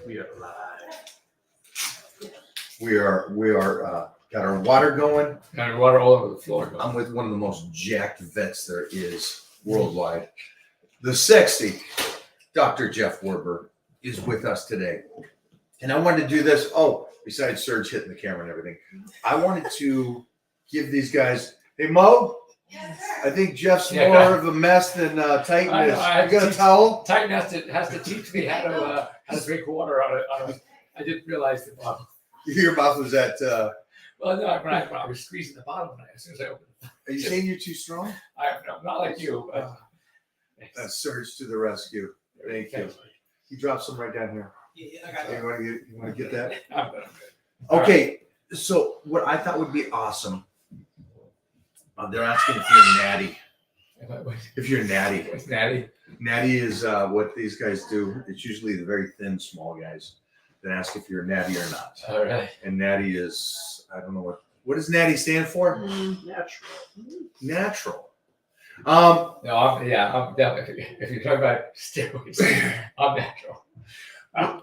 We are live. We are got our water going. And water all over the floor. I'm with one of the most jacked vets there is worldwide. The sexy Dr. Jeff Warber is with us today. And I wanted to do this. Oh, besides Serge hitting the camera and everything, I wanted to give these guys, hey, Mo, Yes, I think Jeff's Yeah. more of a mess than Titan I know, is. I You got a towel? Titan has to teach me how to drink water on it. I didn't realize the bottom. Your mouth was at, Well, no, when I was squeezing the bottom as soon as I opened it. are you saying you're too strong? I'm not like you. Surge to the rescue. Thank you. He dropped some right down here. Yeah, I got it. You want to get that? I'm good. All Okay, so what I thought would be awesome, they're asking if you're natty. If you're natty. It's natty. Natty is what these guys do. It's usually the very thin, small guys that ask if you're natty or not. All right. And natty is, I don't know what does natty stand for? Natural. Natural. No, I'm definitely. If you're talking about steroids, I'm natural.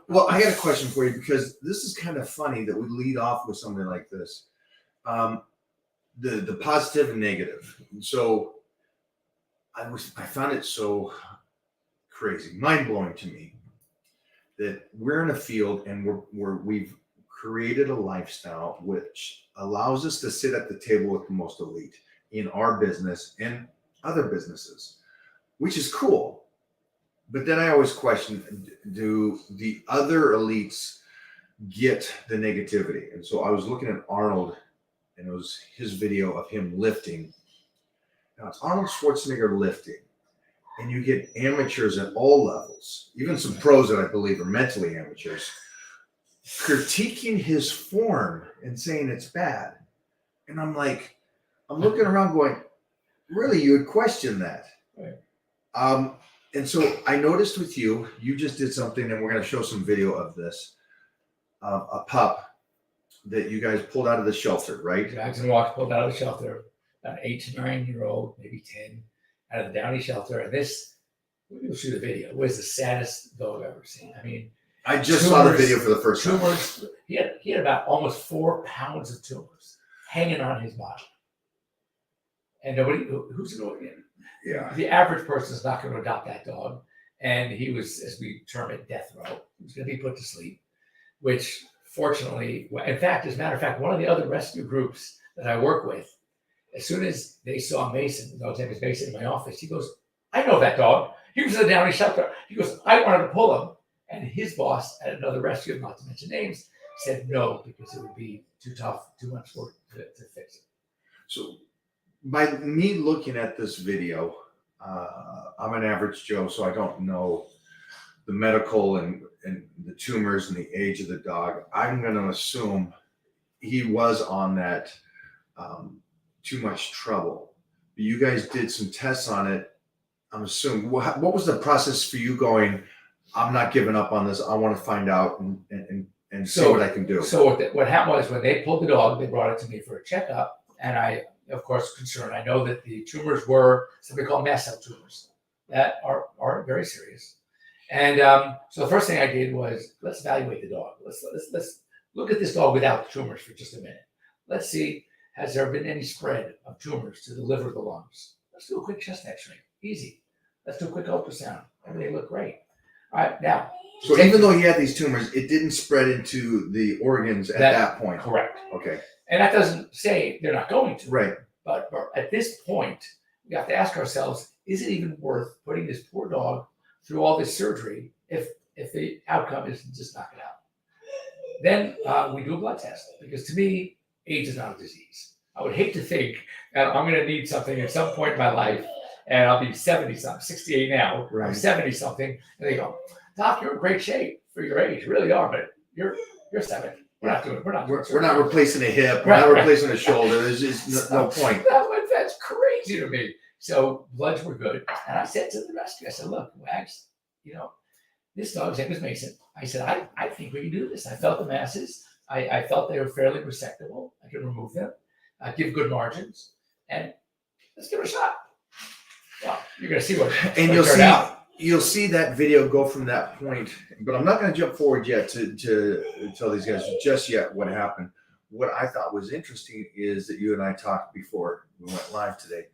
Well, I got a question for you because this is kind of funny that we lead off with something like this. The positive and negative. So I found it so crazy, mind blowing to me that we're in a field and we've created a lifestyle which allows us to sit at the table with the most elite in our business and other businesses, which is cool. But then I always question, do the other elites get the negativity? And so I was looking at Arnold, and it was his video of him lifting. Now it's Arnold Schwarzenegger lifting, and you get amateurs at all levels, even some pros that I believe are mentally amateurs, critiquing his form and saying it's bad. And I'm like, I'm looking around going, really, you would question that? Right. And so I noticed with you just did something, and we're going to show some video of this, a pup that you guys pulled out of the shelter, right? Jackson walked pulled out of the shelter, about 8 to 9 year old, maybe 10, out of the Downey shelter. And this, you'll see the video, was the saddest dog I've ever seen. I mean, I just saw the video for the first time. tumors. He had about almost 4 pounds of tumors hanging on his body. And nobody, who's going to, Yeah. the average person is not going to adopt that dog. And he was, as we term it, death row. He was going to be put to sleep, which fortunately, in fact, as a matter of fact, one of the other rescue groups that I work with, as soon as they saw Mason, the dog's name is Mason, in my office, he goes, I know that dog. He was in the Downey shelter. He goes, I wanted to pull him. And his boss at another rescue, not to mention names, said no, because it would be too tough, too much work to fix it. So by me looking at this video, I'm an average Joe, so I don't know the medical and the tumors and the age of the dog. I'm going to assume he was on that too much trouble. But you guys did some tests on it. I'm assuming. What was the process for you going, I'm not giving up on this. I want to find out and see what I can do. So what happened was when they pulled the dog, they brought it to me for a checkup. And I, of course, concerned. I know that the tumors were something called mast cell tumors that are very serious. And so the first thing I did was, let's evaluate the dog. Let's look at this dog without the tumors for just a minute. Let's see, has there been any spread of tumors to the liver, the lungs? Let's do a quick chest X-ray. Easy. Let's do a quick ultrasound. Everything looked great. All right, now. So even though he had these tumors, it didn't spread into the organs at that point. Correct. Okay. And that doesn't say they're not going to. Right. But at this point, we have to ask ourselves, is it even worth putting this poor dog through all this surgery if the outcome is just knock it out? Then we do a blood test, because to me, AIDS is not a disease. I would hate to think that I'm going to need something at some point in my life, and I'll be 70-something, 68 now, Right. I'm 70-something, and they go, Doc, you're in great shape for your age. You really are, but you're 70. We're not replacing a hip. We're Right, not right. replacing a shoulder. There's just no point. That's crazy to me. So bloods were good. And I said to the rescue, I said, look, Wags, this dog's name is Mason. I said, I think we can do this. I felt the masses. I felt they were fairly resectable. I could remove them. I give good margins. And let's give it a shot. Well, you're going to see what And you'll turned see, out. you'll see that video go from that point, but I'm not going to jump forward yet to tell these guys just yet what happened. What I thought was interesting is that you and I talked before we went live today,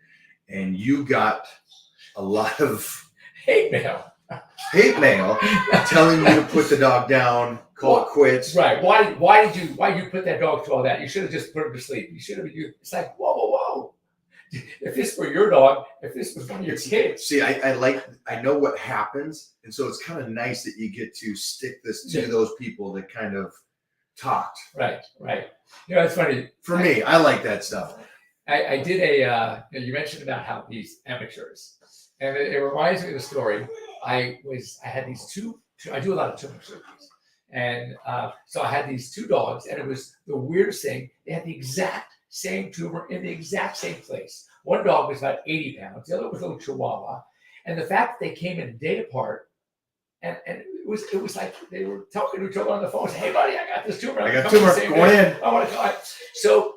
and you got a lot of hate mail telling you to put the dog down, call it quits. Right. Why did you put that dog through all that? You should have just put him to sleep. You should have. It's like, whoa. If this were your dog, if this was one of your kids. See, I know what happens, and so it's kind of nice that you get to stick this to those people that kind of talked. Right. You know, it's funny. For me, I like that stuff. I did you mentioned about how these amateurs, and it reminds me of the story. I had these two. I do a lot of tumor surgeries, and so I had these two dogs, and it was the weirdest thing. They had the exact same tumor in the exact same place. One dog was about 80 pounds. The other was a little Chihuahua, and the fact that they came in a day apart, and it was like they were talking to each other on the phone, saying, "Hey, buddy, I got this tumor. I got tumor. Going in. I want to go." So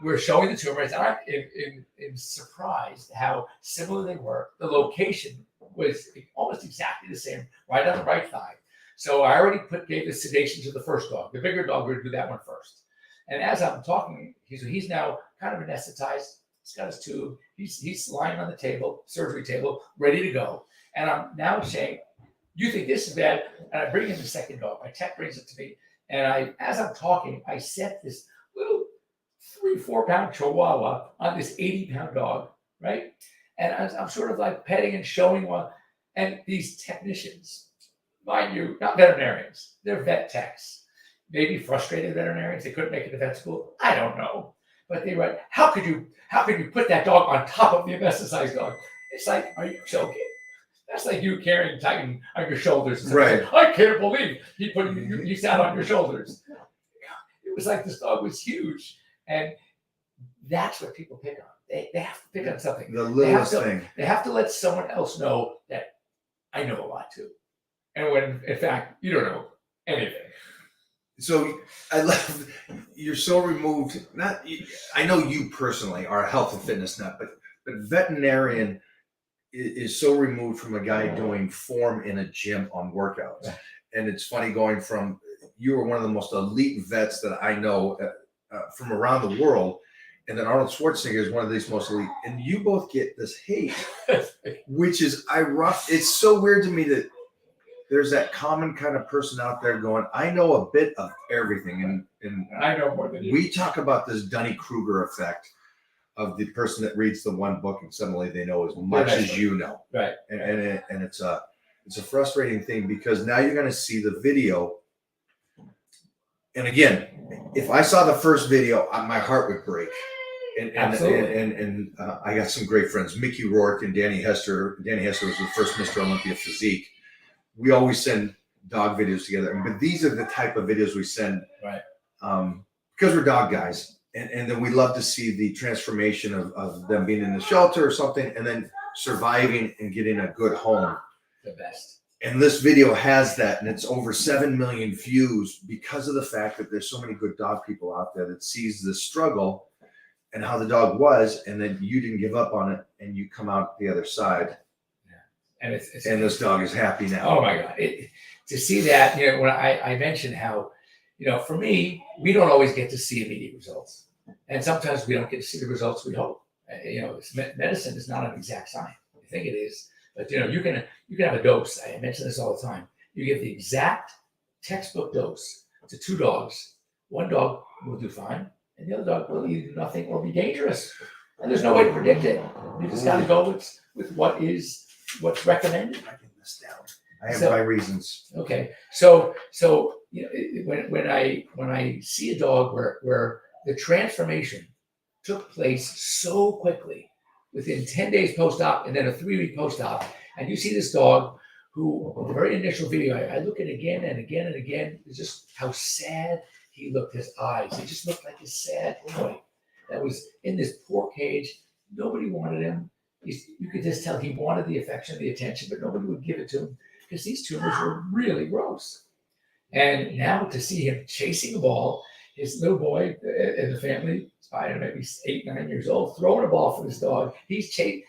we're showing the tumors, and I'm in surprised how similar they were. The location was almost exactly the same, right on the right thigh. So I already gave the sedation to the first dog. The bigger dog, we're going to do that one first. And as I'm talking, he's now kind of anesthetized. He's got his tube. He's lying on the table, surgery table, ready to go. And I'm now saying, "You think this is bad?" And I bring in the second dog. My tech brings it to me. And as I'm talking, I set this little 3-4 pound Chihuahua on this 80-pound dog, right? And I'm sort of like petting and showing one. And these technicians, mind you, not veterinarians, they're vet techs. Maybe frustrated veterinarians. They couldn't make it to vet school. I don't know. But they write, how could you put that dog on top of the anesthetized dog? It's like, are you joking? That's like you carrying Titan on your shoulders. Right. I can't believe he sat on your shoulders. It was like this dog was huge. And that's what people pick on. They have to pick on something. The littlest thing. They have to let someone else know that I know a lot too. And when, in fact, you don't know anything. So I love you're so removed. I know you personally are a health and fitness nut, but veterinarian is so removed from a guy doing form in a gym on workouts. Yeah. And it's funny going from you were one of the most elite vets that I know from around the world, and then Arnold Schwarzenegger is one of these most elite, and you both get this hate, which is ironic. It's so weird to me that there's that common kind of person out there going, I know a bit of everything. And I know more than you. We talk about this Dunning-Kruger effect of the person that reads the one book and suddenly they know as much as you know. Right. And it's a frustrating thing because now you're going to see the video. And again, if I saw the first video, my heart would break. And I got some great friends, Mickey Rourke and Danny Hester. Danny Hester was the first Mr. Olympia physique. We always send dog videos together, but these are the type of videos we send, right? Because we're dog guys, and then we love to see the transformation of them being in the shelter or something, and then surviving and getting a good home. The best. And this video has that, and it's over 7 million views because of the fact that there's so many good dog people out there that sees the struggle and how the dog was, and then you didn't give up on it, and you come out the other side. And and this dog is happy now. Oh my God. To see that, when I mentioned how, for me, we don't always get to see immediate results. And sometimes we don't get to see the results we hope. Medicine is not an exact science. I think it is. But, you can have a dose. I mention this all the time. You give the exact textbook dose to two dogs. One dog will do fine, and the other dog will either do nothing or be dangerous. And there's no way to predict it. You just got to go with what's recommended. Writing this down. I have my reasons. Okay, so when I see a dog where the transformation took place so quickly, within 10 days post-op and then a 3-week post-op, and you see this dog who, in the very initial video, I look at again and again and again, it's just how sad he looked. His eyes, he just looked like a sad boy that was in this poor cage. Nobody wanted him. You could just tell he wanted the affection, the attention, but nobody would give it to him because these tumors were really gross. And now to see him chasing a ball, his little boy in the family, maybe 8, 9 years old, throwing a ball for this dog. He's chasing.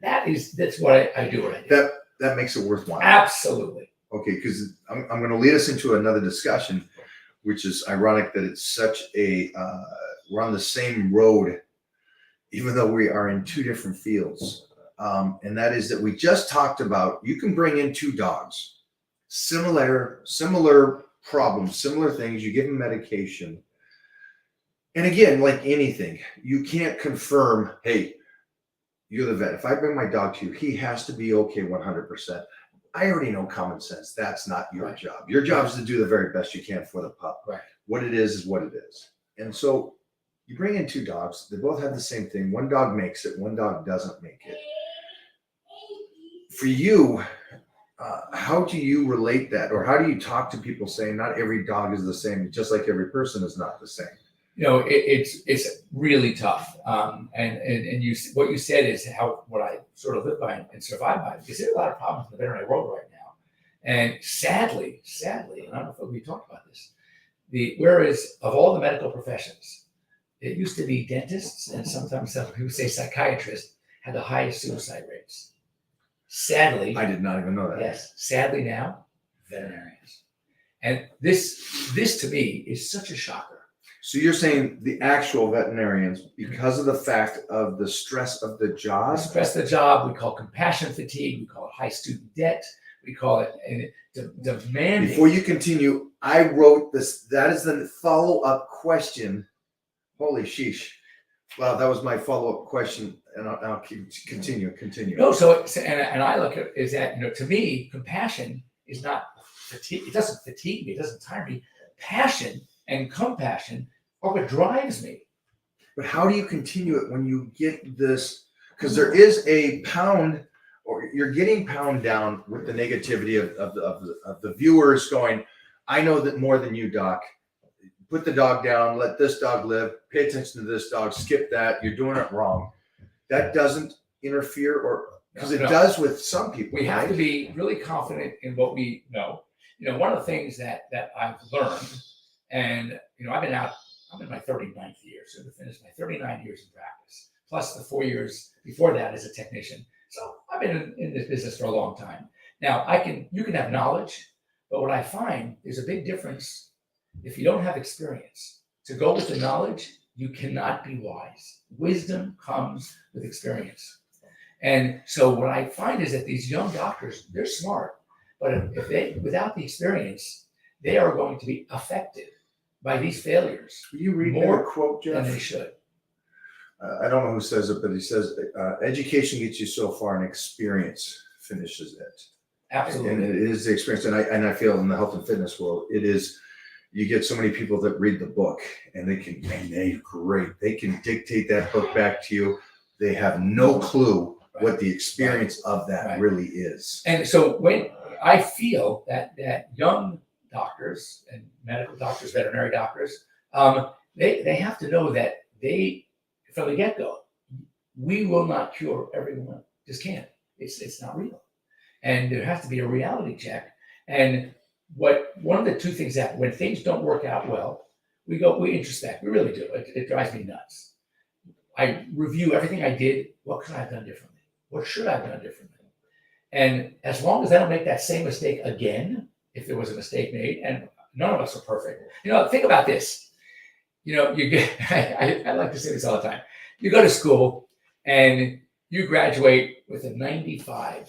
That's what I do. That that makes it worthwhile. Absolutely. Okay, because I'm going to lead us into another discussion, which is ironic that it's such a we're on the same road, even though we are in two different fields. And that is that we just talked about, you can bring in two dogs, similar problems, similar things. You give them medication. And again, like anything, you can't confirm, hey, you're the vet. If I bring my dog to you, he has to be okay 100%. I already know common sense. That's not your job. Your job is to do the very best you can for the pup. Right. What it is what it is. And so you bring in two dogs. They both have the same thing. One dog makes it. One dog doesn't make it. For you, how do you relate that? Or how do you talk to people saying not every dog is the same, just like every person is not the same? You know, it's really tough. And you, what you said is what I sort of live by and survive by, because there are a lot of problems in the veterinary world right now. And sadly, and I don't know if we talked about this, whereas of all the medical professions, it used to be dentists and sometimes some people say psychiatrists had the highest suicide rates. Sadly, I did not even know that. Yes, sadly now, veterinarians. And this to me is such a shocker. So you're saying the actual veterinarians, because of the fact of the stress of the job? The stress of the job, we call compassion fatigue, we call it high student debt, we call it demanding. Before you continue, I wrote this, that is the follow-up question. Holy sheesh. Wow, that was my follow-up question, and I'll continue. No, so and I look at is that, you know, to me, compassion is not fatigue. It doesn't fatigue me. It doesn't tire me. Passion and compassion are what drives me. But how do you continue it when you get this? Because there is a pound, or you're getting pound down with the negativity of the viewers going, I know that more than you, Doc. Put the dog down, let this dog live, pay attention to this dog, skip that, you're doing it wrong. That doesn't interfere, or because it does with some people. We have to be really confident in what we know. You know, one of the things that I've learned, and you know, I'm in my 39th year, so to finish my 39 years in practice, plus the 4 years before that as a technician. So I've been in this business for a long time. Now you can have knowledge, but what I find is a big difference. If you don't have experience, to go with the knowledge, you cannot be wise. Wisdom comes with experience. And so what I find is that these young doctors, they're smart, but if they, without the experience, they are going to be affected by these failures. Will you read more that quote, Jeff? than they should. I don't know who says it, but he says, education gets you so far and experience finishes it. Absolutely. And it is the experience. And I feel in the health and fitness world, it is, you get so many people that read the book and they're great. They can dictate that book back to you. They have no clue what the experience of that really is. And so when I feel that young doctors and medical doctors, veterinary doctors, they have to know that from the get-go, we will not cure everyone. Just can't. It's not real. And there has to be a reality check. And one of the two things that when things don't work out well, we introspect. We really do. It drives me nuts. I review everything I did. What could I have done differently? What should I have done differently? And as long as I don't make that same mistake again, if there was a mistake made, and none of us are perfect. You know, think about this. You know, you get, I like to say this all the time. You go to school and you graduate with a 95%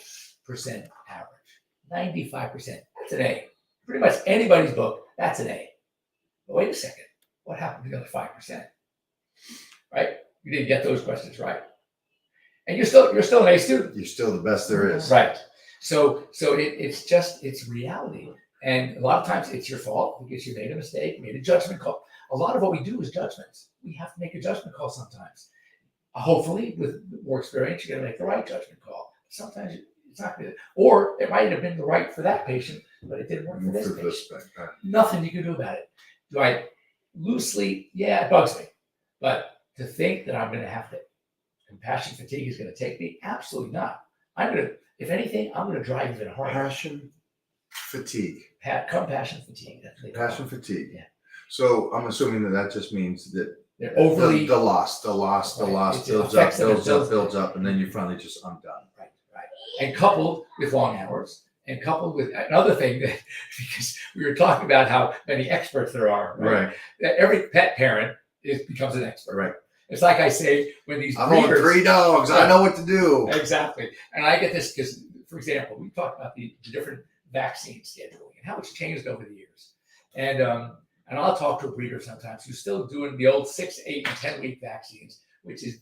average. 95%. That's an A. Pretty much anybody's book, that's an A. But wait a second. What happened to the other 5%? Right? You didn't get those questions right. And you're still an A student. You're still the best there is. Right. So it's reality. And a lot of times it's your fault because you made a mistake, made a judgment call. A lot of what we do is judgments. We have to make a judgment call sometimes. Hopefully, with more experience, you're going to make the right judgment call. Sometimes it's not good. Or it might have been the right for that patient, but it didn't work for this patient. Nothing you can do about it. Do I lose sleep? Yeah, it bugs me. But to think that I'm going to have to, compassion fatigue is going to take me? Absolutely not. If anything, I'm going to drive even harder. Passion fatigue. Compassion fatigue. Passion fatigue. Yeah. So I'm assuming that just means that they're overly the loss builds up, and then you finally just, I'm done. Right. and coupled with long hours, and coupled with another thing that, because we were talking about how many experts there are, right? That every pet parent becomes an expert. Right. It's like I say, when these I'm on 3 dogs, I know what to do. Exactly. And I get this because, for example, we talked about the different vaccine scheduling and how it's changed over the years. And I'll talk to a breeder sometimes who's still doing the old 6, 8, and 10 week vaccines, which is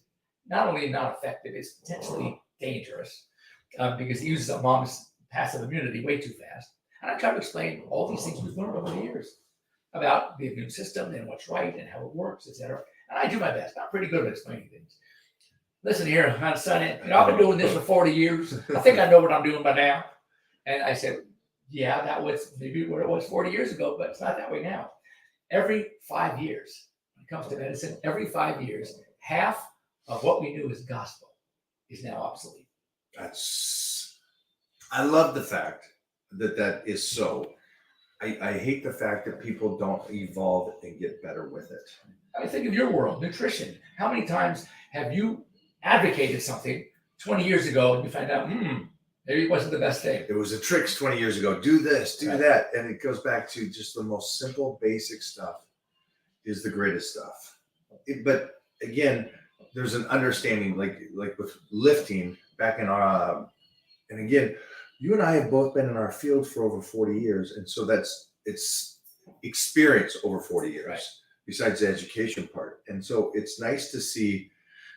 not only not effective, it's potentially dangerous because it uses up mom's passive immunity way too fast. And I try to explain all these things we've learned over the years about the immune system and what's right and how it works, etc. And I do my best. I'm pretty good at explaining things. Listen here, son, I've been doing this for 40 years. I think I know what I'm doing by now. And I said, yeah, that was maybe what it was 40 years ago, but it's not that way now. Every 5 years, when it comes to medicine, every 5 years, half of what we knew as gospel is now obsolete. I love the fact that is so. I hate the fact that people don't evolve and get better with it. I think of your world, nutrition. How many times have you advocated something 20 years ago and you find out, maybe it wasn't the best thing? It was a tricks 20 years ago. Do this, do that. And it goes back to just the most simple, basic stuff is the greatest stuff. But again, there's an understanding, like with lifting back in our, and again, you and I have both been in our field for over 40 years. And so it's experience over 40 years, besides the education part. And so it's nice to see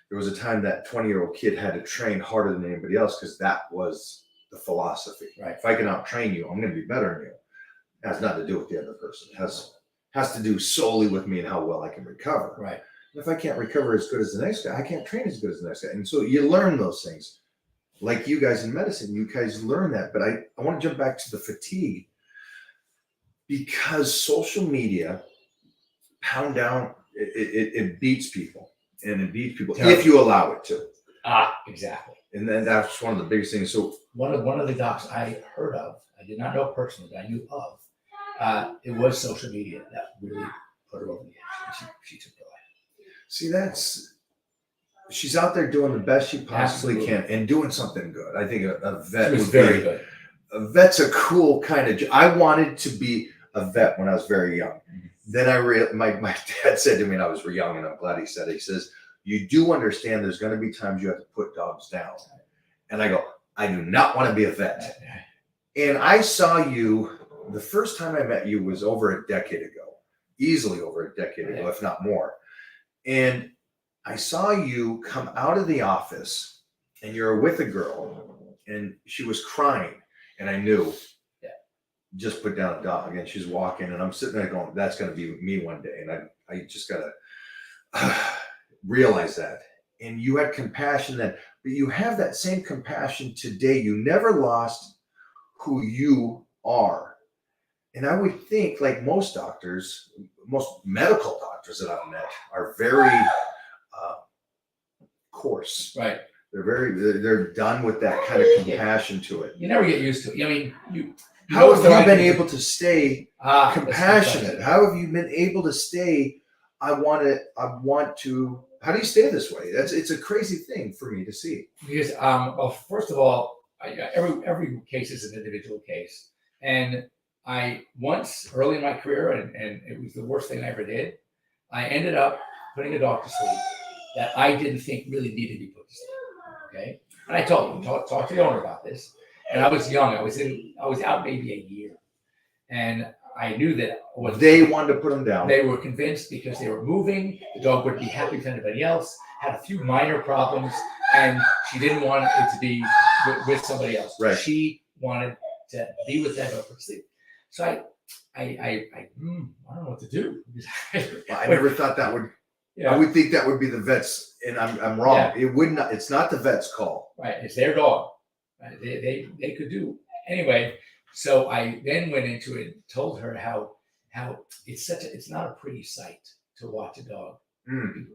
there was a time that 20-year-old kid had to train harder than anybody else because that was the philosophy. Right. If I can out-train you, I'm going to be better than you. It has nothing to do with the other person. It has to do solely with me and how well I can recover. Right. And if I can't recover as good as the next guy, I can't train as good as the next guy. And so you learn those things. Like you guys in medicine, you guys learn that. But I want to jump back to the fatigue because social media pound down, it beats people. And it beats people if you allow it to. Exactly. And then that's one of the biggest things. So one of the docs I heard of, I did not know personally, but I knew of, it was social media that really put her over the edge. And she took her life. See, she's out there doing the best she possibly can and doing something good. I think a vet was very good. A vet's a cool kind of. I wanted to be a vet when I was very young. Then my dad said to me, and I was young, and I'm glad he said it. He says, "You do understand there's going to be times you have to put dogs down." And I go, "I do not want to be a vet." And I saw you. The first time I met you was over a decade ago, easily over a decade ago, if not more. And I saw you come out of the office and you're with a girl and she was crying and I knew, just put down a dog. And she's walking and I'm sitting there going, that's going to be me one day. And I just got to realize that. And you had compassion then, but you have that same compassion today. You never lost who you are. And I would think, like most doctors, most medical doctors that I've met are very coarse. Right. They're done with that kind of compassion to it. You never get used to it. I mean, how have you been able to stay compassionate? How have you been able to stay? I want to. How do you stay this way? It's a crazy thing for me to see. Because well, first of all, every case is an individual case, and I once early in my career, and it was the worst thing I ever did. I ended up putting a dog to sleep that I didn't think really needed to be put to sleep. Okay, and I told him, talk to the owner about this. And I was young. I was out maybe a year, and I knew that they wanted to put him down. They were convinced because they were moving. The dog wouldn't be happy with anybody else. Had a few minor problems, and she didn't want it to be with somebody else. Right. She wanted to be with that dog for sleep. So I don't know what to do. I never thought that would. Yeah. I would think that would be the vet's, and I'm wrong. Yeah. It would not. It's not the vet's call. Right. It's their dog. Right? They could do anyway. So I then went into it and told her how it's not a pretty sight to watch a dog,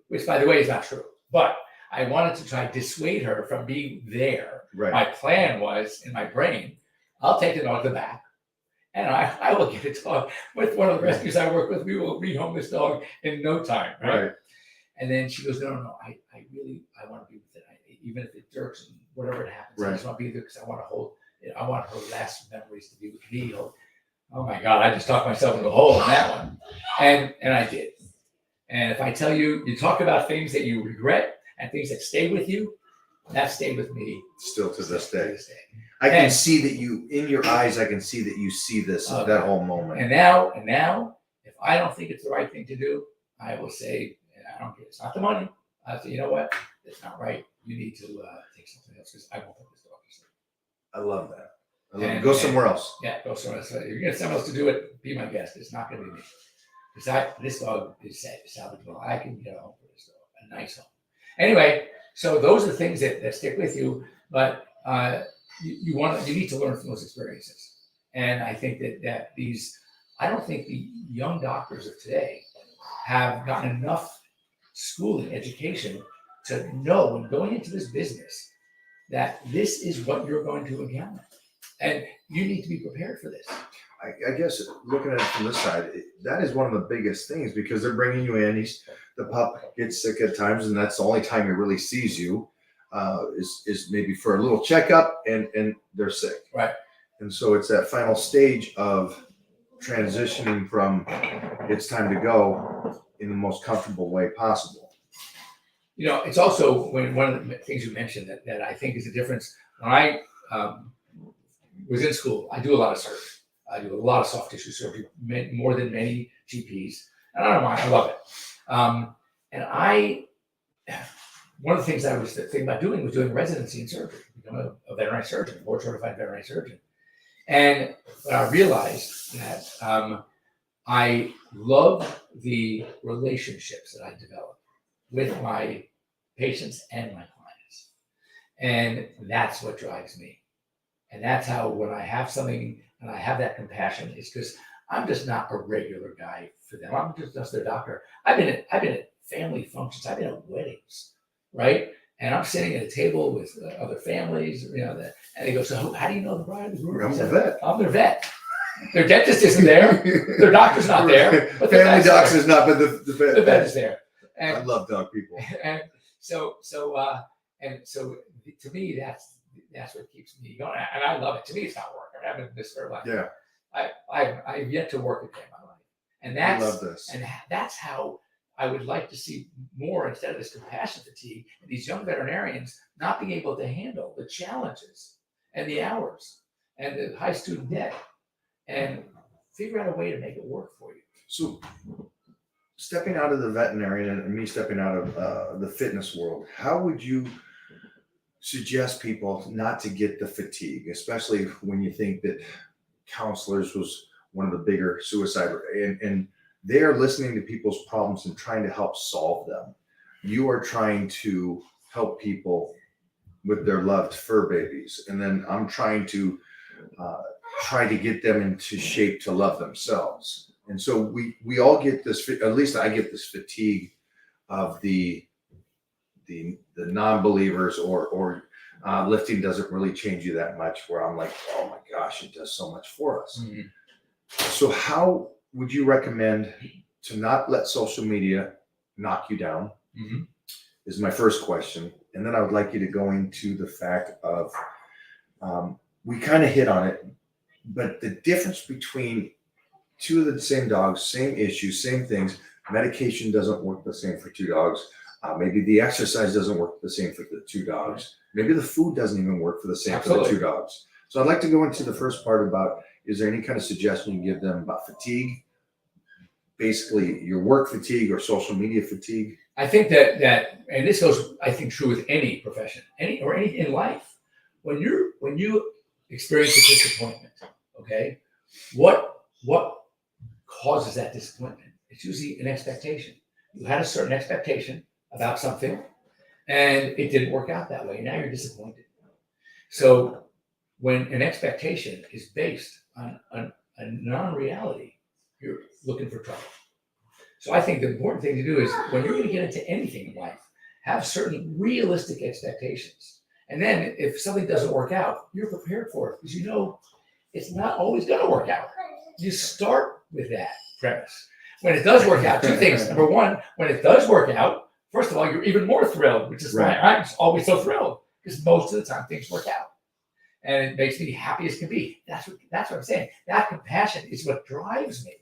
which by the way is not true. But I wanted to try to dissuade her from being there. Right. My plan was in my brain, I'll take the dog to the back. And I will get a dog with one of the rescues I work with. We will rehome this dog in no time. Right. And then she goes, no, I want to be with it. Even if it jerks and whatever it happens, I just want to be there because I want to hold it. I want her last memories to be with me. Oh my God, I just talked myself into a hole on that one. And I did. And if I tell you, you talk about things that you regret and things that stay with you, that stayed with me. Still to this day. I can see that you, in your eyes, I can see that you see this, that whole moment. And now, if I don't think it's the right thing to do, I will say, I don't care. It's not the money. I say, you know what? It's not right. You need to take something else because I won't put this dog to sleep. I love that. Go somewhere else. Yeah, go somewhere else. If you're going to someone else to do it, be my guest. It's not going to be me. Because this dog is salvageable. I can get a home for this dog, a nice home. Anyway, so those are things that stick with you, but you need to learn from those experiences. And I think that I don't think the young doctors of today have gotten enough schooling, education to know when going into this business that this is what you're going to encounter. And you need to be prepared for this. I guess looking at it from this side, that is one of the biggest things because they're bringing you in. The pup gets sick at times, and that's the only time he really sees you is maybe for a little checkup, and they're sick. Right. And so it's that final stage of transitioning from it's time to go in the most comfortable way possible. It's also one of the things you mentioned that I think is a difference. When I was in school, I do a lot of surgery. I do a lot of soft tissue surgery, more than many GPs. And I don't mind, I love it. One of the things I was thinking about doing was doing residency in surgery, become a veterinary surgeon, board certified veterinary surgeon. But I realized that I love the relationships that I develop with my patients and my clients. And that's what drives me. And that's how when I have something and I have that compassion, it's because I'm just not a regular guy for them. I'm just their doctor. I've been at family functions. I've been at weddings, right? And I'm sitting at a table with other families, and they go, so how do you know the bride and the groom? I'm the vet. I'm their vet. Their dentist isn't there. Their doctor's not there. But family doctor is not, but the vet is there. And I love dog people. And so to me, that's what keeps me going. And I love it. To me, it's not work. I've been this for life. Yeah. I've yet to work a day in my life. And I love this. And that's how I would like to see more, instead of this compassion fatigue and these young veterinarians not being able to handle the challenges and the hours and the high student debt, and figure out a way to make it work for you. So stepping out of the veterinarian and me stepping out of the fitness world, how would you suggest people not to get the fatigue, especially when you think that counselors was one of the bigger suicide, and they're listening to people's problems and trying to help solve them. You are trying to help people with their loved fur babies, and then I'm trying to get them into shape to love themselves. And so we all get this, at least I get this fatigue of the non-believers, or lifting doesn't really change you that much, where I'm like, oh my gosh, it does so much for us. Mm-hmm. So how would you recommend to not let social media knock you down? Mm-hmm. Is my first question. And then I would like you to go into the fact of, we kind of hit on it, but the difference between two of the same dogs, same issues, same things, medication doesn't work the same for two dogs. Maybe the exercise doesn't work the same for the two dogs. Maybe the food doesn't even work for the same for the two dogs. So I'd like to go into the first part about, is there any kind of suggestion you give them about fatigue? Basically your work fatigue or social media fatigue? I think that and this goes, I think, true with any profession, anything in life. When you experience a disappointment, okay, what causes that disappointment? It's usually an expectation. You had a certain expectation about something, and it didn't work out that way. Now you're disappointed. So when an expectation is based on a non-reality, you're looking for trouble. So I think the important thing to do is, when you're going to get into anything in life, have certain realistic expectations. And then if something doesn't work out, you're prepared for it, because you know it's not always going to work out. You start with that premise. When it does work out, two things. Number one, when it does work out, first of all, you're even more thrilled, which is why I'm always so thrilled, because most of the time things work out. And it makes me happy as can be. That's what I'm saying. That compassion is what drives me.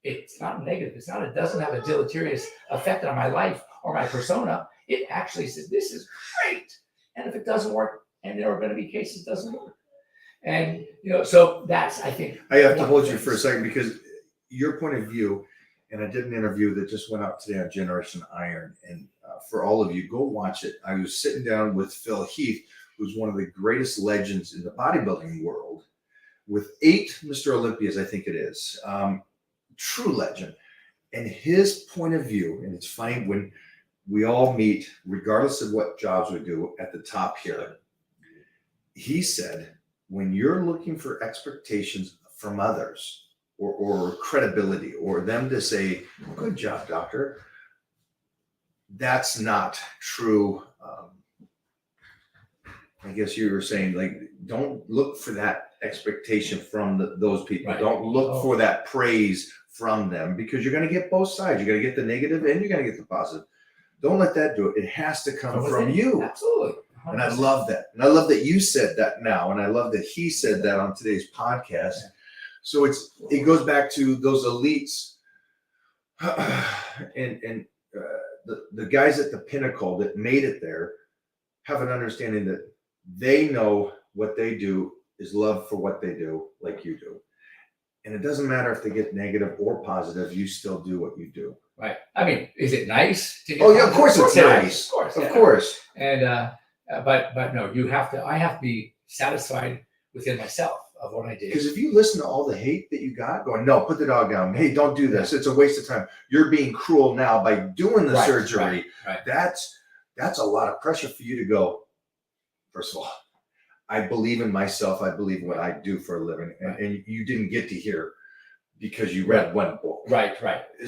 It's not negative. It doesn't have a deleterious effect on my life or my persona. It actually says, this is great. And if it doesn't work, and there are going to be cases it doesn't work. And, so that's, I think. I have to hold you for a second, because your point of view, and I did an interview that just went out today on Generation Iron. And for all of you, go watch it. I was sitting down with Phil Heath, who's one of the greatest legends in the bodybuilding world, with 8 Mr. Olympias, I think it is. True legend. And his point of view, and it's funny when we all meet, regardless of what jobs we do, at the top here, he said, when you're looking for expectations from others or credibility, or them to say, good job, doctor, that's not true. I guess you were saying, like, don't look for that expectation from those people. Right. Don't look for that praise from them, because you're going to get both sides. You're going to get the negative and you're going to get the positive. Don't let that do it. It has to come from you. Absolutely. 100%. And I love that. And I love that you said that now. And I love that he said that on today's podcast. So it goes back to those elites and the guys at the pinnacle that made it there have an understanding that they know what they do is love for what they do, like you do. And it doesn't matter if they get negative or positive, you still do what you do. Right. I mean, is it nice to get of course it's nice. Of course. And but no, I have to be satisfied within myself of what I did. Because if you listen to all the hate that you got, going, no, put the dog down. Hey, don't do this. It's a waste of time. You're being cruel now by doing the surgery. Right. That's a lot of pressure for you to go. First of all, I believe in myself. I believe in what I do for a living. And you didn't get to hear because you read one book. Right.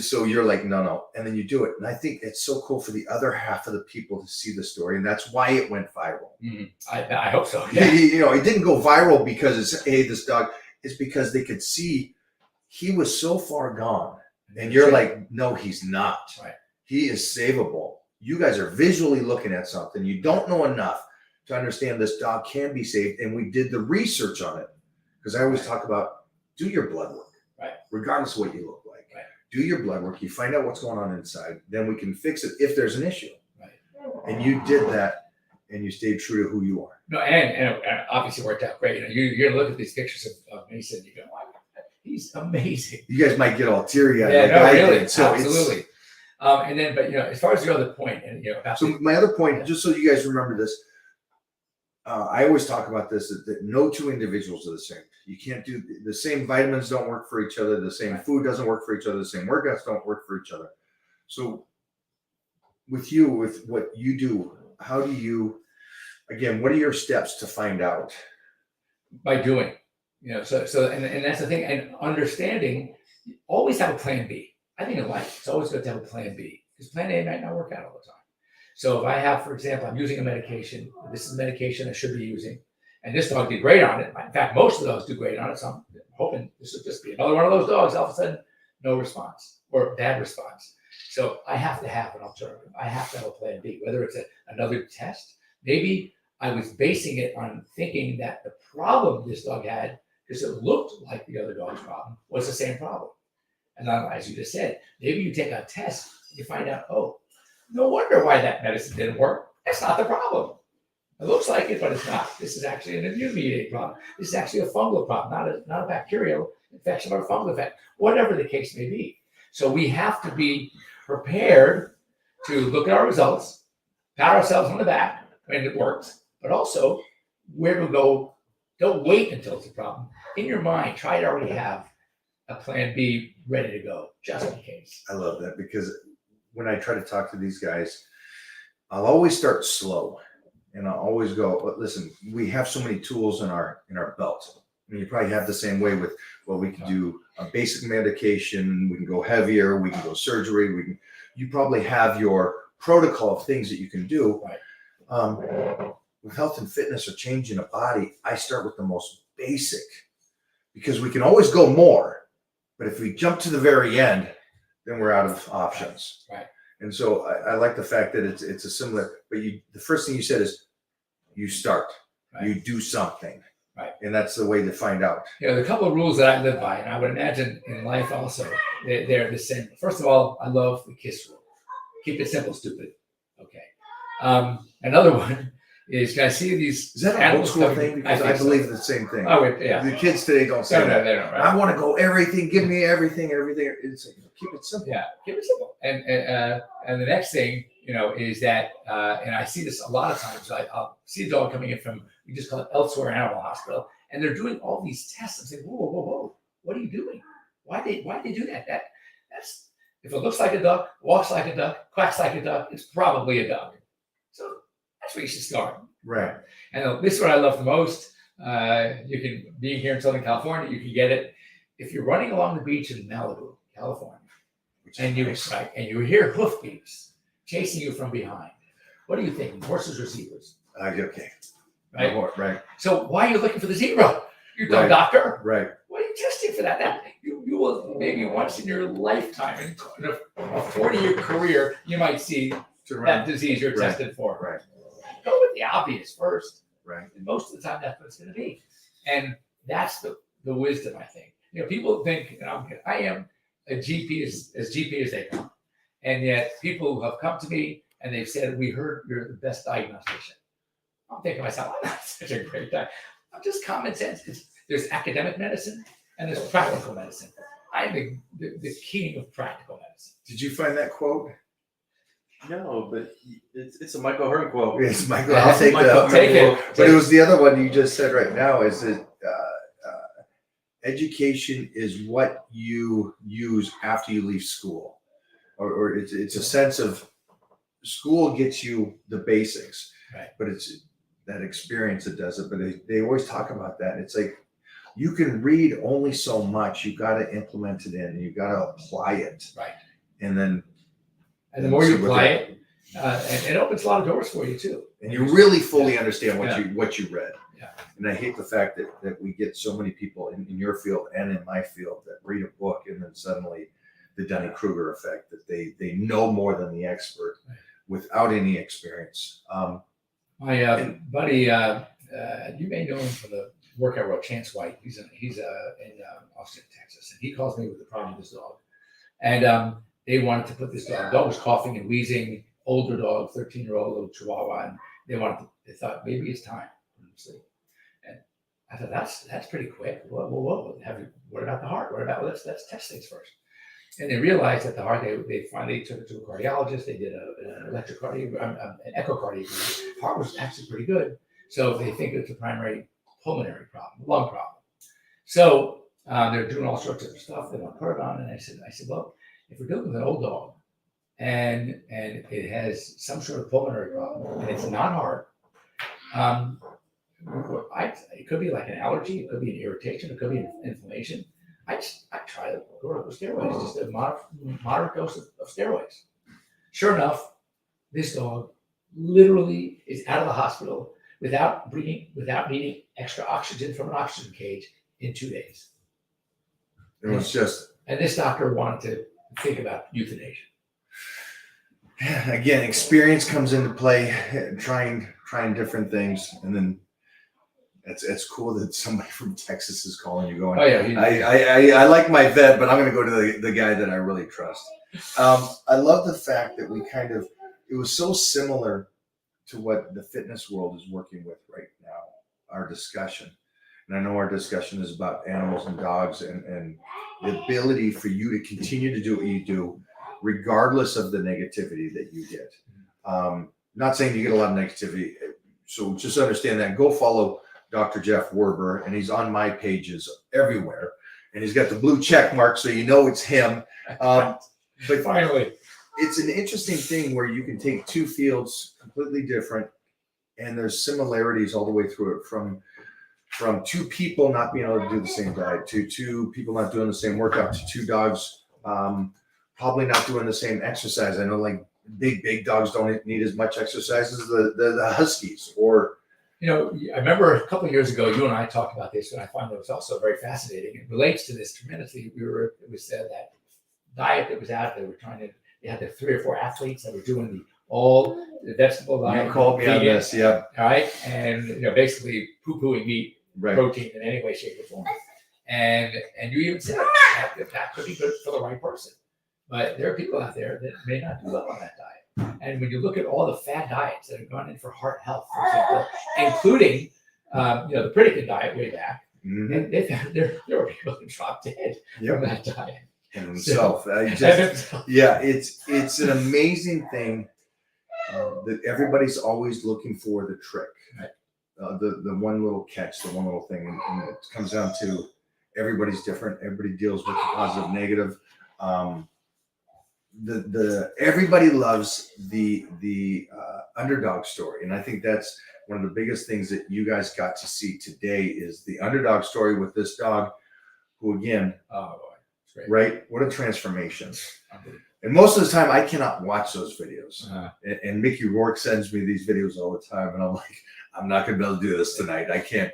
So you're like, no. And then you do it. And I think it's so cool for the other half of the people to see the story. And that's why it went viral. Mm-hmm. I hope so. Yeah. It didn't go viral because it's, hey, this dog. It's because they could see he was so far gone. And you're like, no, he's not. Right. He is savable. You guys are visually looking at something. You don't know enough to understand this dog can be saved. And we did the research on it. Because I always talk about, do your blood work. Right. Regardless of what you look like. Right. Do your blood work. You find out what's going on inside. Then we can fix it if there's an issue. Right. And you did that, and you stayed true to who you are. No, and obviously worked out great. You're gonna look at these pictures of Mason, and you go, wow, he's amazing. You guys might get all teary-eyed. Yeah, like no, I really, did. So absolutely. And then, but as far as your other point, and about so my other point, just so you guys remember this, I always talk about this, that no two individuals are the same. You can't do the same vitamins don't work for each other. The same food doesn't work for each other. The same workouts don't work for each other. So with you, with what you do, how do you, again, what are your steps to find out? By doing, so and that's the thing, and understanding, always have a plan B. I think in life, it's always good to have a plan B, because plan A might not work out all the time. So if I have, for example, I'm using a medication, this is a medication I should be using, and this dog did great on it. In fact, most of the dogs do great on it. So I'm hoping this will just be another one of those dogs. All of a sudden, no response or bad response. So I have to have an alternative. I have to have a plan B, whether it's another test. Maybe I was basing it on thinking that the problem this dog had, because it looked like the other dog's problem, was the same problem. And then, as you just said, maybe you take a test, you find out, oh, no wonder why that medicine didn't work. That's not the problem. It looks like it, but it's not. This is actually an immune-mediated problem. This is actually a fungal problem, not a bacterial infection or a fungal effect, whatever the case may be. So we have to be prepared to look at our results, pat ourselves on the back when it works, but also where to go. Don't wait until it's a problem. In your mind, try to already have a plan B ready to go, just in case. I love that, because when I try to talk to these guys, I'll always start slow. And I'll always go, but listen, we have so many tools in our belt. I mean, you probably have the same way with, well, we can do a basic medication, we can go heavier, we can go surgery, you probably have your protocol of things that you can do. Right. With health and fitness or changing a body, I start with the most basic, because we can always go more. But if we jump to the very end, then we're out of options. Right. And so I like the fact that it's a similar, but the first thing you said is you start, Right. you do something. Right. And that's the way to find out. You know, there are a couple of rules that I live by, and I would imagine in life also, they're the same. First of all, I love the KISS rule. Keep it simple, stupid. Okay. Another one is, can I see these? Is that a old school thing? Because I believe the same thing. Oh, yeah. The kids today don't say No, that. they don't, right? I want to go everything. Give me everything. It's like, keep it simple. Yeah, keep it simple. And the next thing, you know, is that, and I see this a lot of times. I'll see a dog coming in from, we just call it elsewhere animal hospital, and they're doing all these tests. I'm saying, whoa, what are you doing? Why they do that? That's if it looks like a duck, walks like a duck, quacks like a duck, it's probably a duck. So that's where you should start. Right. And this is what I love the most. You can, being here in Southern California, you can get it. If you're running along the beach in Malibu, California, and you hear hoof beats chasing you from behind, what do you think? Horses or zebras? Okay. Right. Right. So why are you looking for the zebra? You're a Right. doctor. Right. What are you testing for that? You will maybe once in your lifetime, in a 40-year career, you might see that disease you're Right. tested for. Right. Go with the obvious first. Right. And most of the time, that's what it's going to be. And that's the wisdom, I think. You know, people think, and I am a GP as GP as they come. And yet people who have come to me and they've said, we heard you're the best diagnostician. I'm thinking to myself, I'm not such a great guy. I'm just common sense. There's academic medicine and there's practical medicine. I'm the king of practical medicine. Did you find that quote? No, but it's a Michael Hearn quote. Yes, Michael. I'll take Michael, that. take it. But it was the other one you just said right now. Is that education is what you use after you leave school, or it's a sense of school gets you the basics, right? But it's that experience that does it. But they always talk about that. It's like you can read only so much. You got to implement it in, and you got to apply it, right? And then. And the more you apply it, and it opens a lot of doors for you too. And you really fully understand what Yeah. what you read. Yeah. And I hate the fact that we get so many people in your field and in my field that read a book and then suddenly the Dunning-Kruger effect, that they know more than the expert without any experience. My buddy, you may know him for the work I wrote, Chance White. He's in Austin, Texas, and he calls me with the problem with his dog. And they wanted to put this dog. The dog was coughing and wheezing. Older dog, 13-year-old little Chihuahua, and they thought maybe it's time for him to sleep. And I thought that's pretty quick. Whoa. What about the heart? Let's test things first. And they realized that the heart. They finally took it to a cardiologist. They did an an echocardiogram. Heart was actually pretty good. So they think it's a primary pulmonary problem, lung problem. So they're doing all sorts of stuff. They want to put it on, and I said, well, if we're dealing with an old dog and it has some sort of pulmonary problem and it's not heart, it could be like an allergy, it could be an irritation, it could be an inflammation. I try to go with steroids, just a moderate dose of steroids. Sure enough, this dog literally is out of the hospital without needing extra oxygen from an oxygen cage in 2 days. It was just. And this doctor wanted to think about euthanasia. Again, experience comes into play, trying different things, and then it's cool that somebody from Texas is calling you going, oh yeah, I like my vet, but I'm going to go to the guy that I really trust. I love the fact that it was so similar to what the fitness world is working with right now, our discussion. And I know our discussion is about animals and dogs and the ability for you to continue to do what you do, regardless of the negativity that you get. Not saying you get a lot of negativity. So just understand that. Go follow Dr. Jeff Warber, and he's on my pages everywhere. And he's got the blue check mark, so you know it's him. But finally, it's an interesting thing where you can take two fields completely different, and there's similarities all the way through it, from two people not being able to do the same diet, to two people not doing the same workout, to two dogs probably not doing the same exercise. I know, like, big dogs don't need as much exercise as the Huskies. Or, you know, I remember a couple of years ago, you and I talked about this, and I find it was also very fascinating. It relates to this tremendously. It was that diet that was out. They they had the 3 or 4 athletes that were doing the vegetable diet. You called me on vegan, this, yeah. all right, and basically poo-pooing meat, Right. protein in any way, shape, or form. And you even said that could be good for the right person. But there are people out there that may not do well on that diet. And when you look at all the fad diets that have gone in for heart health, for example, including the Pritikin diet way back, Mm-hmm. and they found there were people that dropped dead from that diet. And himself. So, Yeah, it's an amazing thing that everybody's always looking for the trick, right. The one little catch, the one little thing, and it comes down to everybody's different. Everybody deals with the positive, negative. Everybody loves the underdog story, and I think that's one of the biggest things that you guys got to see today is the underdog story with this dog, who again, right? What a transformation! And most of the time, I cannot watch those videos. And Mickey Rourke sends me these videos all the time, and I'm like, I'm not going to be able to do this tonight. I can't.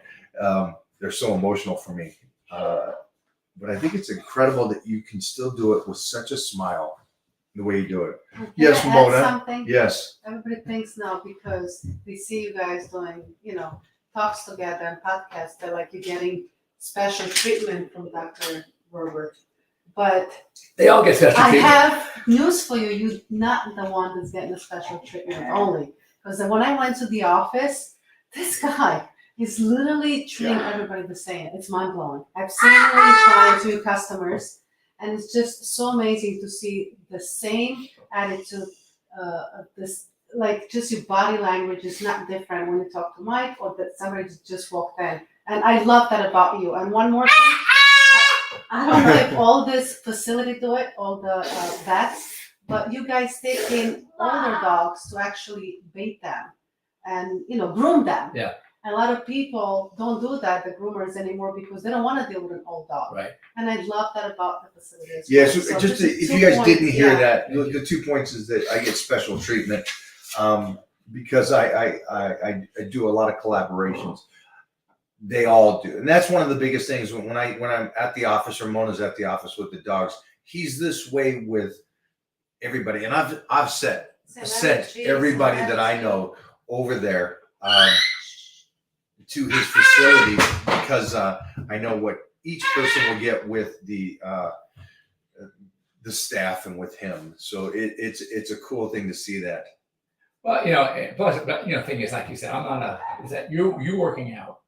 They're so emotional for me. But I think it's incredible that you can still do it with such a smile, the way you do it. Yes, Can I add Mona. something? Yes. Everybody thinks now because they see you guys doing, talks together and podcasts, they're like you're getting special treatment from Dr. Warber. But they all get special I treatment. have news for you. You're not the one that's getting the special treatment only. Because when I went to the office, this guy is literally treating everybody the same. It's mind blowing. I've seen him try to customers, and it's just so amazing to see the same attitude. This, like, just your body language is not different when you talk to Mike or that somebody just walked in. And I love that about you. And one more thing. I don't know if all this facility do it, all the vets, but you guys take in older dogs to actually bait them and, groom them. Yeah. And a lot of people don't do that, the groomers anymore, because they don't want to deal with an old dog. Right. And I love that about the facility as Yeah, well. so this is if 2 you guys points, didn't hear yeah. that, the 2 points is that I get special treatment because I do a lot of collaborations. They all do, and that's one of the biggest things when I'm at the office or Mona's at the office with the dogs. He's this way with everybody, and I've sent everybody that I know over there to his facility because I know what each person will get with the staff and with him. So it's a cool thing to see that. Well, plus, the thing is, like you said, is that you working out.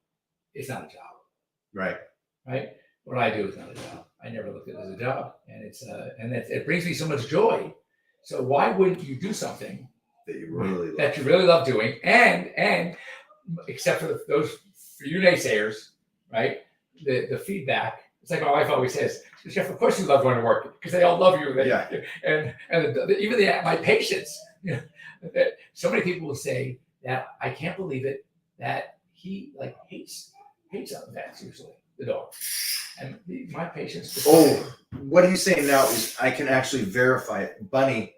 It's not a job. Right. Right. What I do is not a job. I never looked at it as a job, and it brings me so much joy. So why wouldn't you do something that you really love doing, and except for for you naysayers, right? The feedback. It's like my wife always says, Jeff, of course you love going to work because they all love you. And even my patients. So many people will say that I can't believe it that he hates on vets usually, the dog. And my patients. What he's saying now is I can actually verify it. Bunny,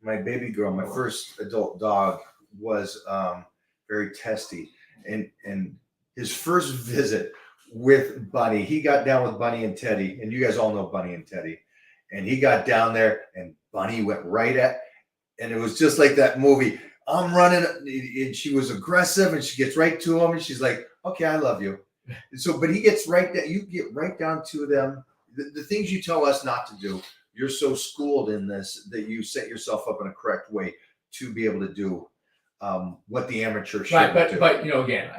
my baby girl, my first adult dog, was very testy, and his first visit with Bunny, he got down with Bunny and Teddy, and you guys all know Bunny and Teddy, and he got down there, and Bunny went right at, and it was just like that movie. I'm running, and she was aggressive, and she gets right to him, and she's like, "Okay, I love you." So, but he gets right there. You get right down to them. The things you tell us not to do, you're so schooled in this that you set yourself up in a correct way to be able to do what the amateur should do. But again,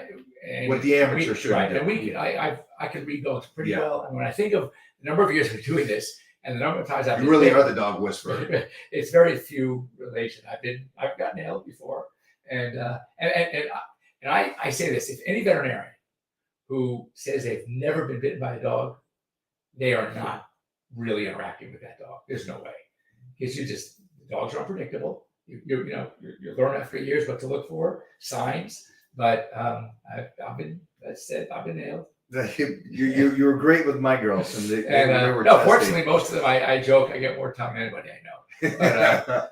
what the amateur should do. And I can read those pretty well. And when I think of the number of years of doing this and the number of times you really are the dog whisperer. It's very few relation. I've gotten nailed before, and I say this: if any veterinarian who says they've never been bitten by a dog, they are not really interacting with that dog. There's no way, because dogs are unpredictable. You learn after years what to look for, signs. But I've been nailed. You were great with my girls, and they were fortunately, most of them I joke I get more tongue than anybody I know.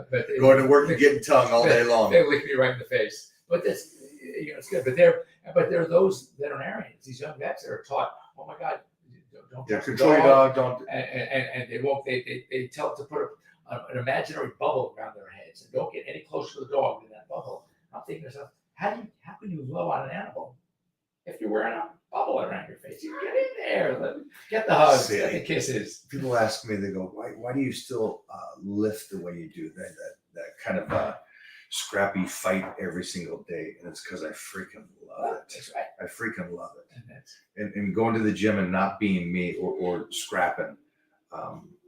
But going to work and getting tongue all day long. They lick me right in the face. But that's it's good. But there are those veterinarians, these young vets that are taught, oh my God, don't control your dog, don't. And they won't. They tell them to put an imaginary bubble around their heads and don't get any closer to the dog than that bubble. I'm thinking to myself, how can you love on an animal if you're wearing a bubble around your face? You get in there, get the hugs, get the kisses. People ask me, they go, why do you still lift the way you do? That kind of scrappy fight every single day, and it's because I freaking love it. That's right. I freaking love it. And that's, And going to the gym and not being me or scrapping.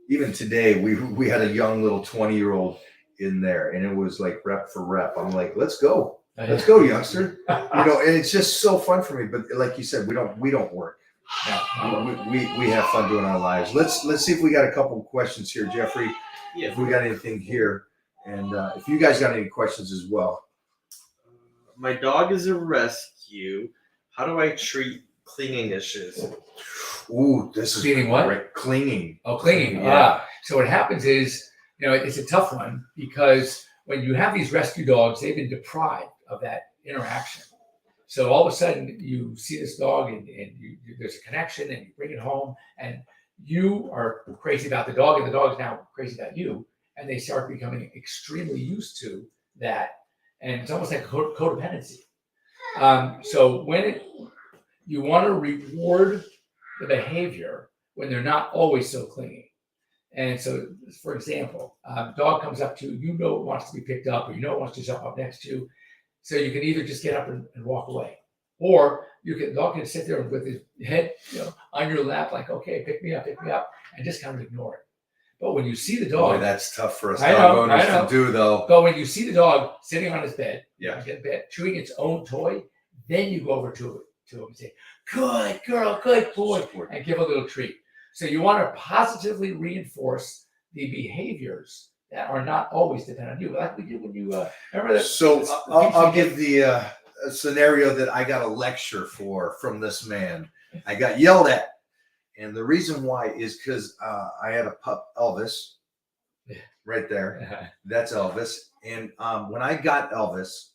Even today, we had a young little 20-year-old in there, and it was like rep for rep. I'm like, let's go, youngster. And it's just so fun for me. But like you said, we don't work. No. We have fun doing our lives. Let's see if we got a couple of questions here, Jeffrey. Yeah. If we got anything here, and if you guys got any questions as well. My dog is a rescue. How do I treat clinging issues? Ooh, this is Cleaning what? great. Clinging. Oh, clinging. Yeah. So what happens is, it's a tough one because when you have these rescue dogs, they've been deprived of that interaction. So all of a sudden you see this dog and there's a connection and you bring it home and you are crazy about the dog and the dog is now crazy about you. And they start becoming extremely used to that. And it's almost like codependency. So you want to reward the behavior when they're not always so clingy. And so, for example, dog comes up to you, it wants to be picked up, or it wants to jump up next to you. So you can either just get up and walk away, or dog can sit there with his head, on your lap, like, okay, pick me up, and just kind of ignore it. But when you see the dog, Boy, that's tough for us I dog know, owners I know. to do, though. but when you see the dog sitting on his bed, Yeah. chewing its own toy, then you go over to him and say, "Good girl, good boy," Support. and give a little treat. So you want to positively reinforce the behaviors that are not always dependent on you, like we did when you remember that. So I'll give the a scenario that I got a lecture from this man. I got yelled at. And the reason why is because I had a pup, Elvis, right there. That's Elvis. And when I got Elvis,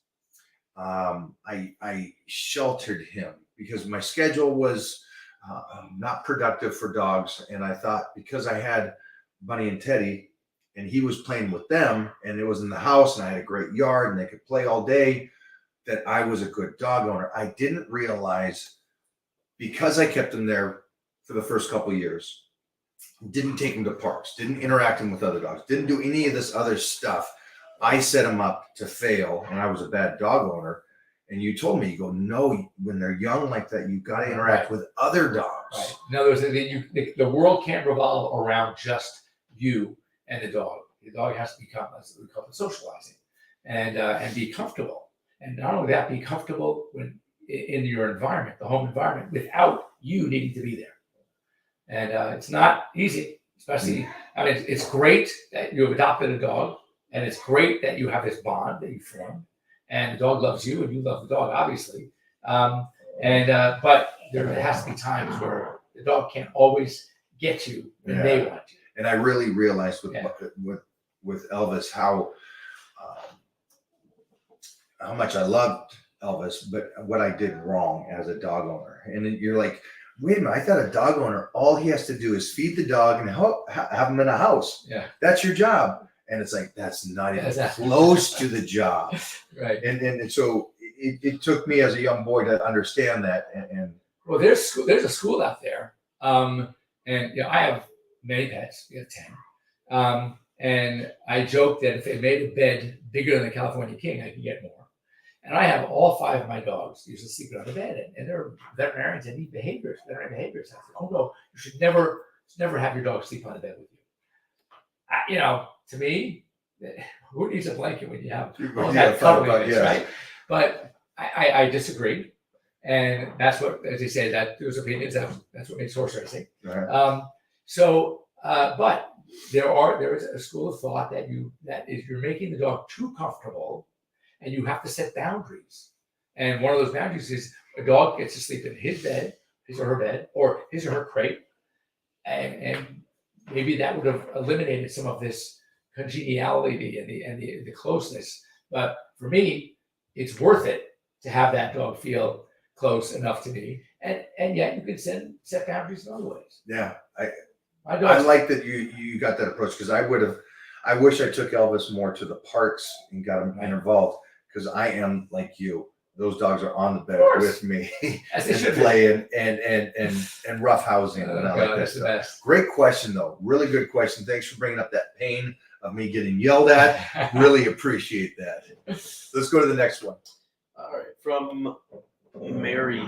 I sheltered him because my schedule was not productive for dogs. And I thought because I had Bunny and Teddy and he was playing with them and it was in the house and I had a great yard and they could play all day, that I was a good dog owner. I didn't realize because I kept him there for the first couple of years, didn't take him to parks, didn't interact him with other dogs, didn't do any of this other stuff. I set him up to fail and I was a bad dog owner. And you told me, you go, no, when they're young like that, you've got to interact with other dogs. Right. In other words, the world can't revolve around just you and the dog. The dog has to become, as we call it, socializing and be comfortable. And not only that, be comfortable in your environment, the home environment, without you needing to be there. And it's not easy, especially, it's great that you have adopted a dog, and it's great that you have this bond that you formed, and the dog loves you, and you love the dog, obviously. But there has to be times where the dog can't always get you when they want you. And I really realized with Elvis how much I loved Elvis, but what I did wrong as a dog owner. And then you're like, wait a minute, I thought a dog owner, all he has to do is feed the dog and have him in a house. Yeah. That's your job. And it's like, that's not even close to the job. Right. And so it took me as a young boy to understand that. And well, there's a school out there. And I have many pets. We have 10. And I joke that if they made a bed bigger than the California King, I could get more. And I have all 5 of my dogs usually sleeping on the bed, and they're veterinarians and need veterinary behaviors. I said, oh no, you should never have your dog sleep on the bed with you. To me, who needs a blanket when you have all that cuddling, right? But I disagree, and that's what, as they say, that those opinions, that's what makes horse racing. Right. But there is a school of thought that you're making the dog too comfortable. And you have to set boundaries. And one of those boundaries is a dog gets to sleep in his bed, his or her bed, or his or her crate. And maybe that would have eliminated some of this congeniality and the closeness. But for me, it's worth it to have that dog feel close enough to me. And yet you can set boundaries in other ways. Yeah. I like that you got that approach, because I would have I wish I took Elvis more to the parks and got him involved, because I am like you. Those dogs are on the bed with me As they and should be. playing and rough housing and all like that That's the stuff. best. Great question though. Really good question. Thanks for bringing up that pain of me getting yelled at. Really appreciate that. Let's go to the next one. All right, from Mary.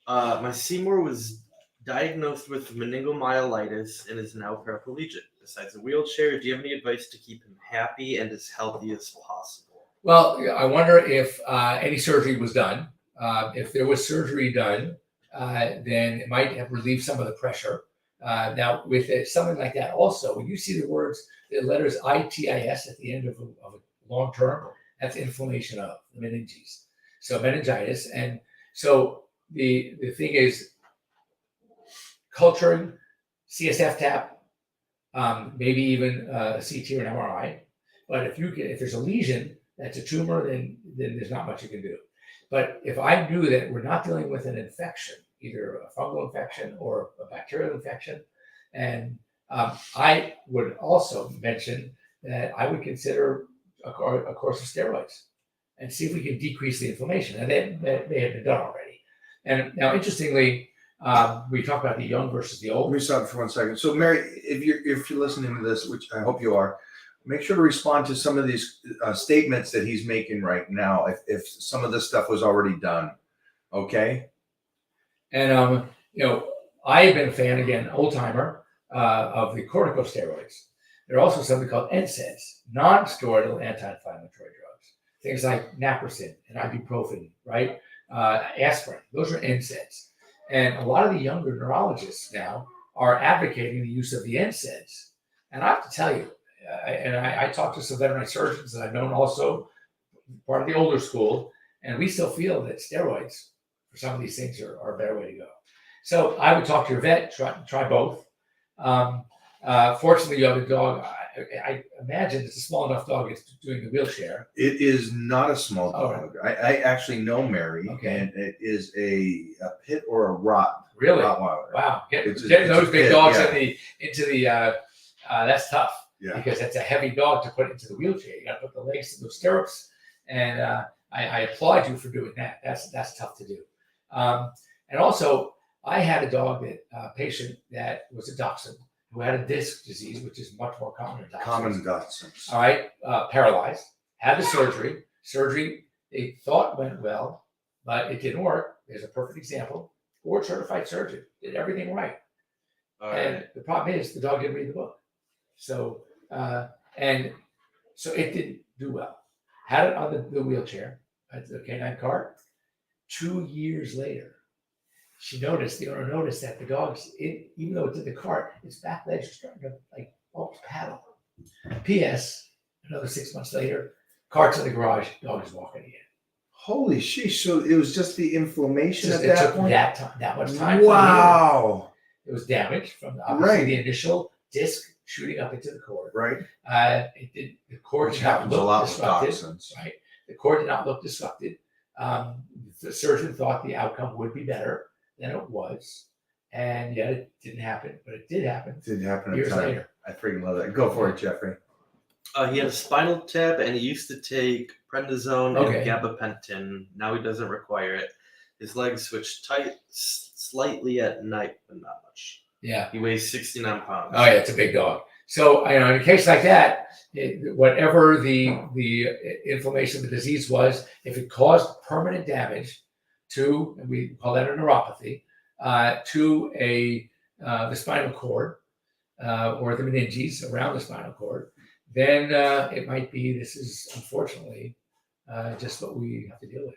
My Seymour was diagnosed with meningomyelitis and is now paraplegic. Besides a wheelchair, do you have any advice to keep him happy and as healthy as possible? Well, I wonder if any surgery was done. If there was surgery done, then it might have relieved some of the pressure. Now, with something like that, also, when you see the letters ITIS at the end of a long term, that's inflammation of the meninges. So meningitis. And so the thing is, culturing, CSF tap, maybe even a CT or an MRI. But if there's a lesion, that's a tumor, then there's not much you can do. But if I knew that we're not dealing with an infection, either a fungal infection or a bacterial infection, and I would also mention that I would consider a course of steroids and see if we can decrease the inflammation. And that may have been done already. And now, interestingly, we talk about the young versus the Let old. me stop for 1 second. So, Mary, if you're listening to this, which I hope you are, make sure to respond to some of these statements that he's making right now. If some of this stuff was already done, okay? And I have been a fan, again, old timer, of the corticosteroids. There are also something called NSAIDs, non-steroidal anti-inflammatory drugs. Things like naproxen and ibuprofen, right? Aspirin. Those are NSAIDs. And a lot of the younger neurologists now are advocating the use of the NSAIDs. And I have to tell you, I talked to some veterinary surgeons that I've known also, part of the older school, and we still feel that steroids for some of these things are a better way to go. So I would talk to your vet, try both. Fortunately, you have a dog. I imagine it's a small enough dog it's doing the wheelchair. It is not a small dog. Right. I actually know Mary, Okay. and it is a pit or a rot. Really? Rottweiler. Wow. Getting It's those a big pit, dogs yeah. into the that's tough. Yeah. Because that's a heavy dog to put into the wheelchair. You got to put the legs in those stirrups, and I applaud you for doing that. That's tough to do. And also, I had a dog patient that was a dachshund who had a disc disease, which is much more common in dachshunds. Common dachshunds. All right, paralyzed, had the surgery. Surgery they thought went well, but it didn't work. There's a perfect example. Board certified surgeon did everything right. And the problem is the dog didn't read the book. So it didn't do well. Had it on the wheelchair, at the canine cart. 2 years later, the owner noticed that the dog's, even though it's in the cart, its back legs are starting to almost paddle. P.S. Another 6 months later, cart's in the garage, dog is walking again. Holy sheesh! So it was just the inflammation at It that took point. that much time. Wow. It was damaged from obviously Right. the initial disc shooting up into the cord. Right. The cord Which did not happens a look lot with disrupted. dachshunds. Right. The cord did not look disrupted. The surgeon thought the outcome would be better than it was, and yet it didn't happen. But it did happen. It didn't happen in Years time. later. I freaking love that. Go for it, Jeffrey. He had a spinal tap, and he used to take prednisone Okay. and gabapentin. Now he doesn't require it. His legs switch tight slightly at night, but not much. Yeah. He weighs 69 pounds. Oh yeah, it's a big dog. So in a case like that, whatever the inflammation of the disease was, if it caused permanent damage to, and we call that a neuropathy, to the spinal cord or the meninges around the spinal cord, then it might be, this is unfortunately just what we have to deal with.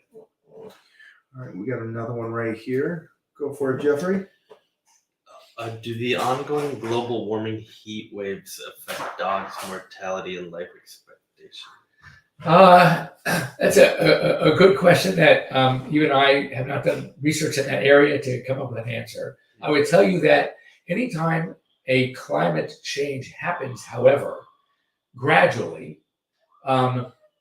All right, we got another one right here. Go for it, Jeffrey. Do the ongoing global warming heat waves affect dogs' mortality and life expectancy? That's a good question that you and I have not done research in that area to come up with an answer. I would tell you that anytime a climate change happens, however, gradually,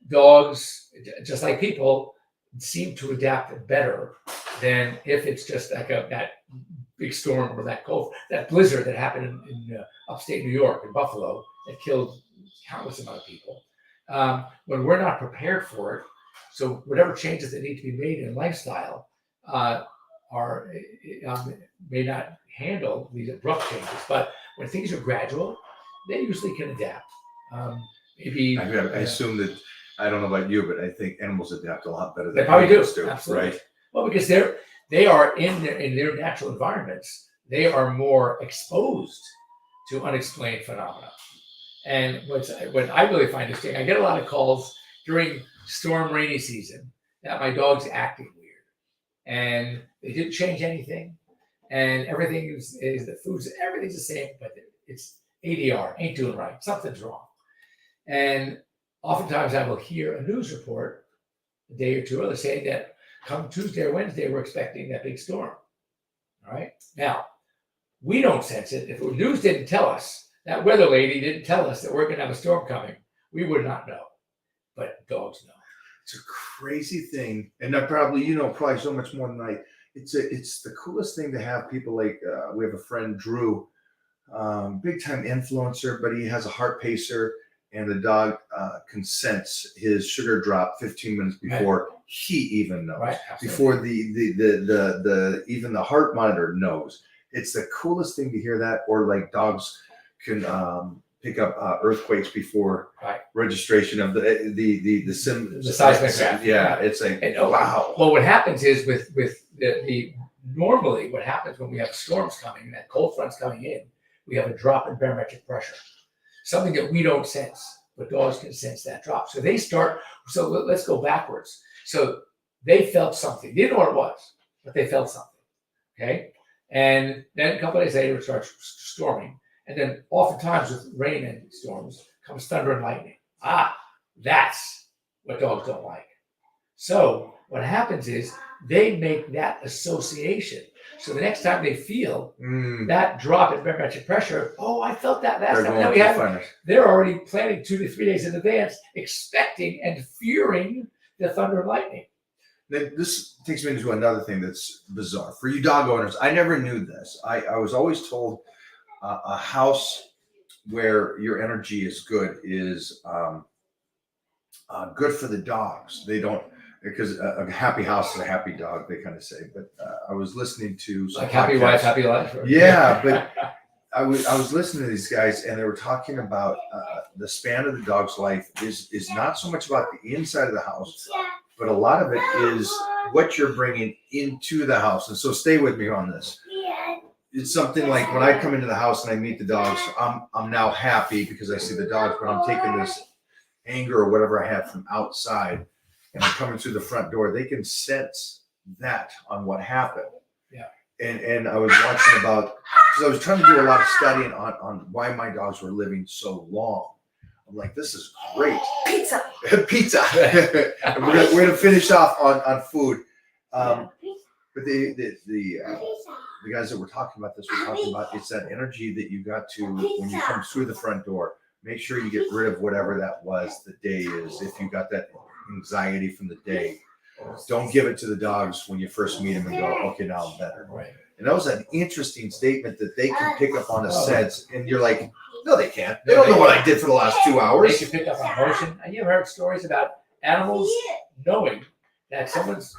dogs, just like people, seem to adapt better than if it's just like that big storm or that blizzard that happened in upstate New York, in Buffalo, that killed countless amount of people. When we're not prepared for it, so whatever changes that need to be made in lifestyle are may not handle these abrupt changes. But when things are gradual, they usually can adapt. Maybe I assume that, I don't know about you, but I think animals adapt a lot better than they probably do. humans do, Absolutely. right? Well, because they are in their natural environments. They are more exposed to unexplained phenomena. And what I really find interesting, I get a lot of calls during storm rainy season that my dog's acting weird, and they didn't change anything, and everything is the food's everything's the same, but it's ADR ain't doing right, something's wrong. And oftentimes I will hear a news report a day or two earlier saying that come Tuesday or Wednesday we're expecting that big storm. All right, now we don't sense it. If the news didn't tell us, that weather lady didn't tell us that we're going to have a storm coming, we would not know. But dogs know. It's a crazy thing, and I probably probably so much more than I. It's the coolest thing to have people like we have a friend Drew, big time influencer, but he has a heart pacer, and the dog can sense his sugar drop 15 minutes before he even knows. Right. Before the even the heart monitor knows. It's the coolest thing to hear that, or like dogs can pick up earthquakes before registration of the seismic. Yeah, it's like wow. Well, what happens is with the normally what happens when we have storms coming, that cold front's coming in, we have a drop in barometric pressure, something that we don't sense, but dogs can sense that drop. So they start. So let's go backwards. So they felt something. They didn't know what it was, but they felt something. Okay. And then a couple of days later, it starts storming. And then oftentimes with rain and storms comes thunder and lightning. That's what dogs don't like. So what happens is they make that association. So the next time they feel that drop in barometric pressure, I felt that last time. They're already planning 2 to 3 days in advance, expecting and fearing the thunder and lightning. Then this takes me into another thing that's bizarre for you dog owners. I never knew this. I was always told a house where your energy is good is good for the dogs. They don't, because a happy house is a happy dog, they kind of say. But I was listening to some like happy wife, happy life. Yeah, but I was listening to these guys, and they were talking about the span of the dog's life is not so much about the inside of the house, but a lot of it is what you're bringing into the house. And so stay with me on this. It's something like when I come into the house and I meet the dogs, I'm now happy because I see the dogs, but I'm taking this anger or whatever I have from outside, and I'm coming through the front door. They can sense that on what happened. Yeah. And I was watching about, because I was trying to do a lot of studying on why my dogs were living so long. I'm like, this is great. Pizza. Pizza. And we're gonna finish off on food. But the guys that were talking about this were talking about it's that energy that you got to when you come through the front door. Make sure you get rid of whatever that was the day is. If you got that anxiety from the day, don't give it to the dogs when you first meet them and go, okay, now I'm better. Right. And that was an interesting statement that they can pick up on a sense. And you're like, no, they can't. They don't know what I did for the last 2 hours. They can pick up on emotion. And you've heard stories about animals knowing that someone's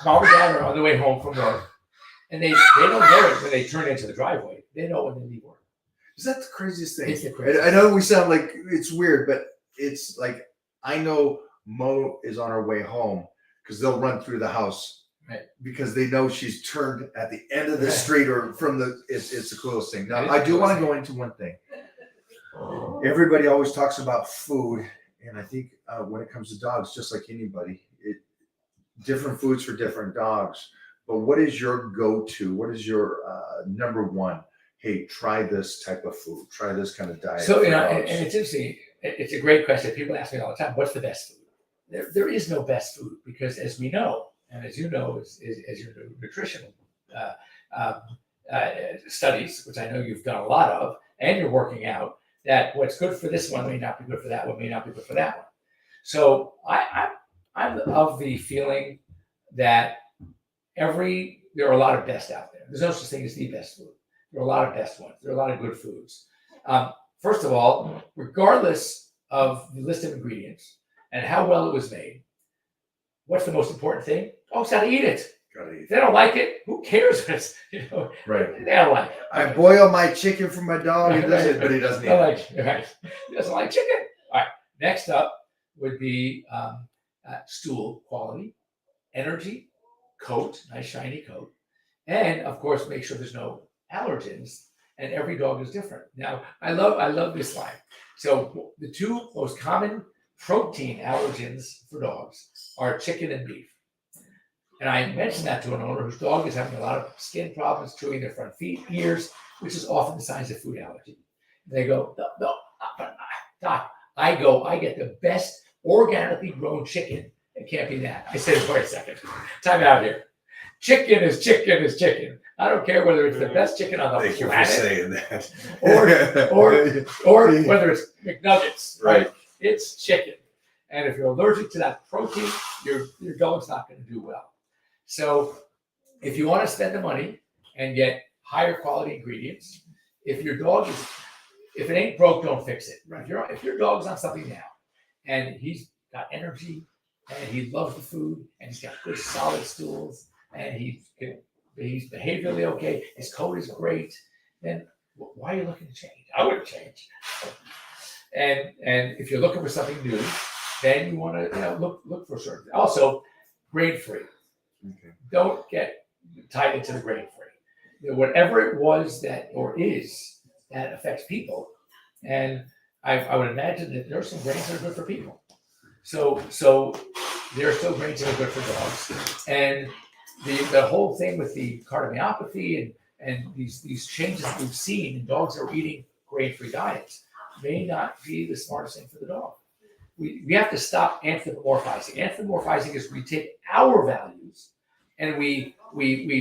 mom or dad are on their way home from work, and they don't know it when they turn into the driveway. They know when they leave work. Is that the craziest thing? It's the craziest. I know we sound like it's weird, but it's like I know Mo is on her way home because they'll run through the house because they know she's turned at the end of the street or from the. It's the coolest thing. Now I do want to go into one thing. Everybody always talks about food, and I think when it comes to dogs, just like anybody, different foods for different dogs. But what is your go-to? What is your number one? Hey, try this type of food. Try this kind of diet. So and it's interesting. It's a great question. People ask me all the time, "What's the best food?" There is no best food because, as we know, and as you know, as your nutritional studies, which I know you've done a lot of, and you're working out, that what's good for this one may not be good for that one, may not be good for that one. So I'm of the feeling that there are a lot of best out there. There's no such thing as the best food. There are a lot of best ones. There are a lot of good foods. first of all, regardless of the list of ingredients and how well it was made, what's the most important thing? Dogs got to eat it. Gotta eat. If they don't like it, who cares if it's, Right. they don't like it. I boil my chicken for my dog. He does it, but he doesn't eat Don't it. like, right. He doesn't like chicken. All right. Next up would be stool quality, energy, coat, nice shiny coat, and of course make sure there's no allergens. And every dog is different. Now I love this line. So the two most common protein allergens for dogs are chicken and beef. And I mentioned that to an owner whose dog is having a lot of skin problems, chewing their front feet, ears, which is often the signs of food allergy. And they go, no, Doc, I get the best organically grown chicken. It can't be that. I said, wait a second, time out here. Chicken is chicken is chicken. I don't care whether it's the best chicken on the Thank you for planet saying that. or whether it's McNuggets, Right. It's chicken. And if you're allergic to that protein, your dog's not going to do well. So if you want to spend the money and get higher quality ingredients, if it ain't broke, don't fix it. Right. If your dog's on something now and he's got energy and he loves the food and he's got good solid stools and he's behaviorally okay, his coat is great, then why are you looking to change? I wouldn't change. And if you're looking for something new, then you want to look for certain. Also, grain free. Okay. Don't get tied into the grain free. Whatever it was that or is that affects people, and I would imagine that there are some grains that are good for people. So there are still grains that are good for dogs, and the whole thing with the cardiomyopathy and these changes that we've seen in dogs that are eating grain-free diets may not be the smartest thing for the dog. We have to stop anthropomorphizing. Anthropomorphizing is we take our values and we